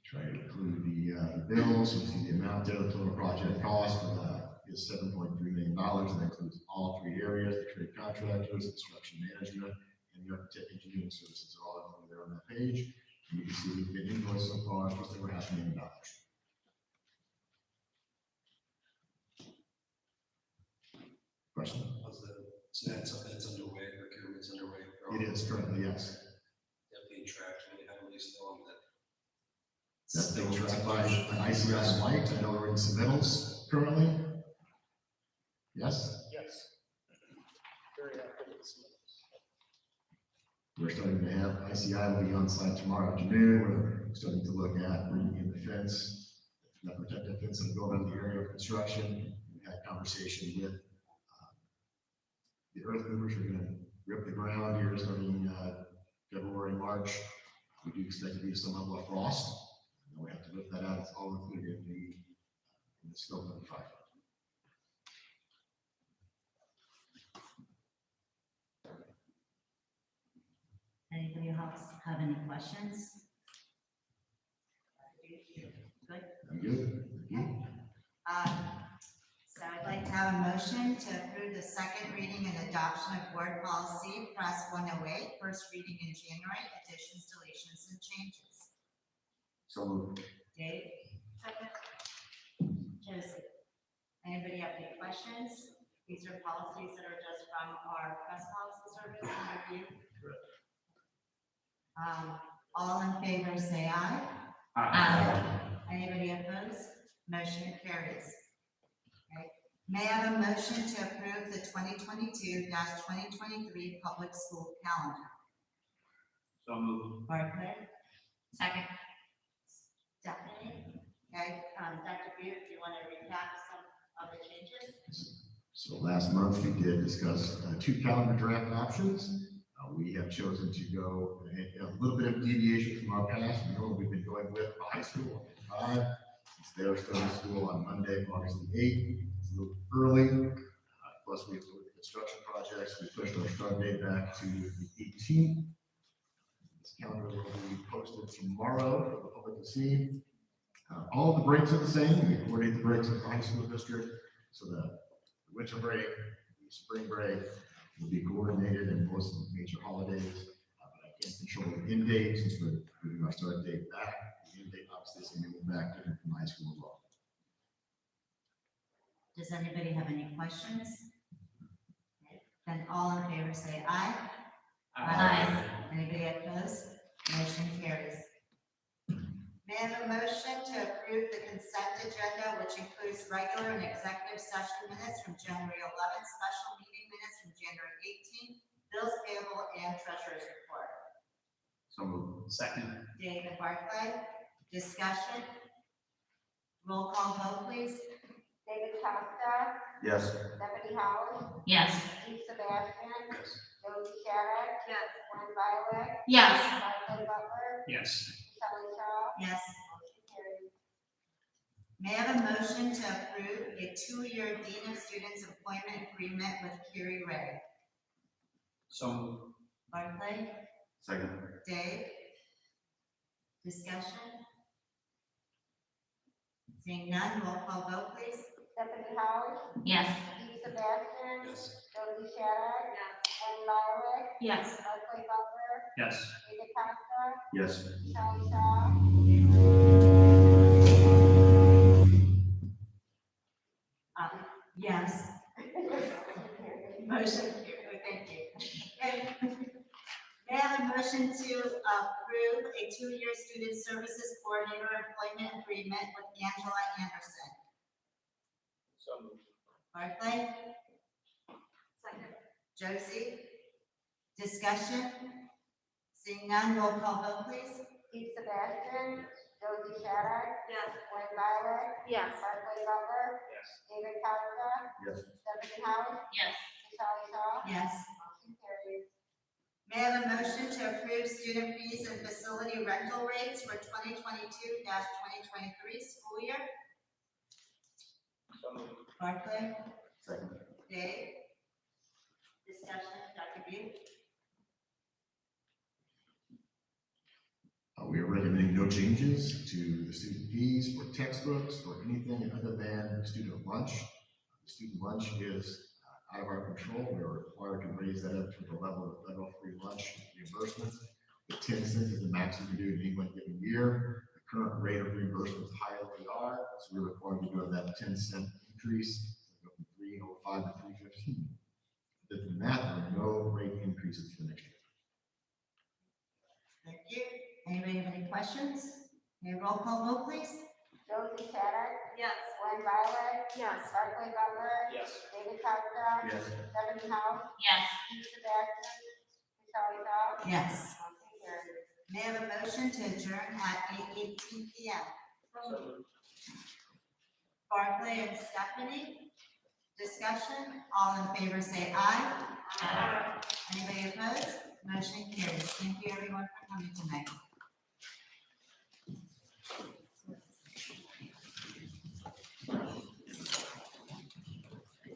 Try to include the bills. You see the amount there, the total project cost for that is $7.3 million. That includes all 3 areas: the trade contractors, construction management, and the architect engineering services are all over there on that page. And you can see we've been invoiced so far just over $500,000. Question?
So that's something that's underway, procurement's underway.
It is currently, yes.
That being tracked, and you haven't released on that.
That's being tracked by an ICI light. I know we're in submittals currently. Yes?
Yes. Very active in submittals.
We're starting to have ICI will be on site tomorrow afternoon. We're starting to look at bringing in the fence, that protective fence that will go around the area of construction. We had a conversation with the earth movers are going to rip the ground here starting February, March. We do expect to be some level of frost. And we have to rip that out. It's all included in the scope of the project.
Anybody else have any questions? Good.
I'm good.
So I'd like to have a motion to approve the second reading and adoption of board policy press 108, first reading in January, additions, deletions, and changes.
So moved.
Dave? Second. Josie? Anybody have any questions? These are policies that are just from our press policy service and review. All in favor, say aye. Aye. Anybody opposed? Motion carries. Okay. May I have a motion to approve the 2022-2023 public school calendar?
So moved.
Barclay?
Second.
Stephanie? Okay, Dr. Bute, if you want to recap some of the changes?
So last month we did discuss 2 calendar draft options. We have chosen to go a little bit of deviation from our past. We know we've been going with high school on 5. It's their starting school on Monday, August the 8th. It's a little early. Plus, we have the construction projects. We pushed our start date back to the 18th. This calendar will be posted tomorrow for the public to see. All of the breaks are the same. We coordinate the breaks with the high school district. So the winter break, spring break will be coordinated and post major holidays. But I can't control the end date since we're moving our start date back. The end date obviously is going to go back different from high school as well.
Does anybody have any questions? Then all in favor say aye.
Aye.
Anybody opposed? Motion carries. May I have a motion to approve the consent agenda, which includes regular and executive session minutes from January 11th, special meeting minutes from January 18th, bills payable and treasurer's report.
So moved.
Second.
David Barclay, discussion. Roll call vote, please.
David Costa,
Yes.
Stephanie Howard,
Yes.
Steve Sebastian, Josie Shadow. Yes. Gwen Violet.
Yes.
Barclay Butler,
Yes.
Shelley Shaw.
Yes.
Motion carries.
May I have a motion to approve a 2-year Dean of Students appointment agreement with Curie Ray?
So moved.
Barclay,
Second.
Dave? Discussion? Seeing none, roll call vote, please.
Stephanie Howard,
Yes.
Steve Sebastian.
Yes.
Josie Shadow. Yes. Gwen Violet,
Yes.
Barclay Butler,
Yes.
David Costa,
Yes.
Shelley Shaw.
Yes. Motion carried, thank you. May I have a motion to approve a 2-year student services coordinator employment agreement with Angela Anderson?
So moved.
Barclay? Second. Josie? Discussion? Seeing none, roll call vote, please.
Steve Sebastian, Josie Shadow. Yes. Gwen Violet. Yes. Barclay Butler,
Yes.
David Costa,
Yes.
Stephanie Howard,
Yes.
Shelley Shaw.
Yes.
Motion carries.
May I have a motion to approve student fees and facility rental rates for 2022-2023 school year?
So moved.
Barclay?
Second.
Dave? Discussion, Dr. Butte?
We are recommending no changes to the student fees for textbooks or anything other than student lunch. The student lunch is out of our control. We are required to raise that up to the level of federal free lunch reimbursement. The 10 cents is the max we can do in any one given year. The current rate of reimbursement is higher than we are, so we're required to go to that 10-cent increase, so go from 3.05 to 3.15. Other than that, there are no rate increases for next year.
Thank you. Anybody have any questions? May I roll call vote, please?
Josie Shadow.
Yes.
Gwen Violet. Yes. Barclay Butler.
Yes.
David Costa.
Yes.
Stephanie Howard,
Yes.
Steve Sebastian, Shelley Shaw.
Yes.
Motion carries.
May I have a motion to adjourn at 8:18 p.m.?
So moved.
Barclay and Stephanie, discussion, all in favor say aye.
Aye.
Anybody opposed? Motion carries. Thank you everyone for coming tonight.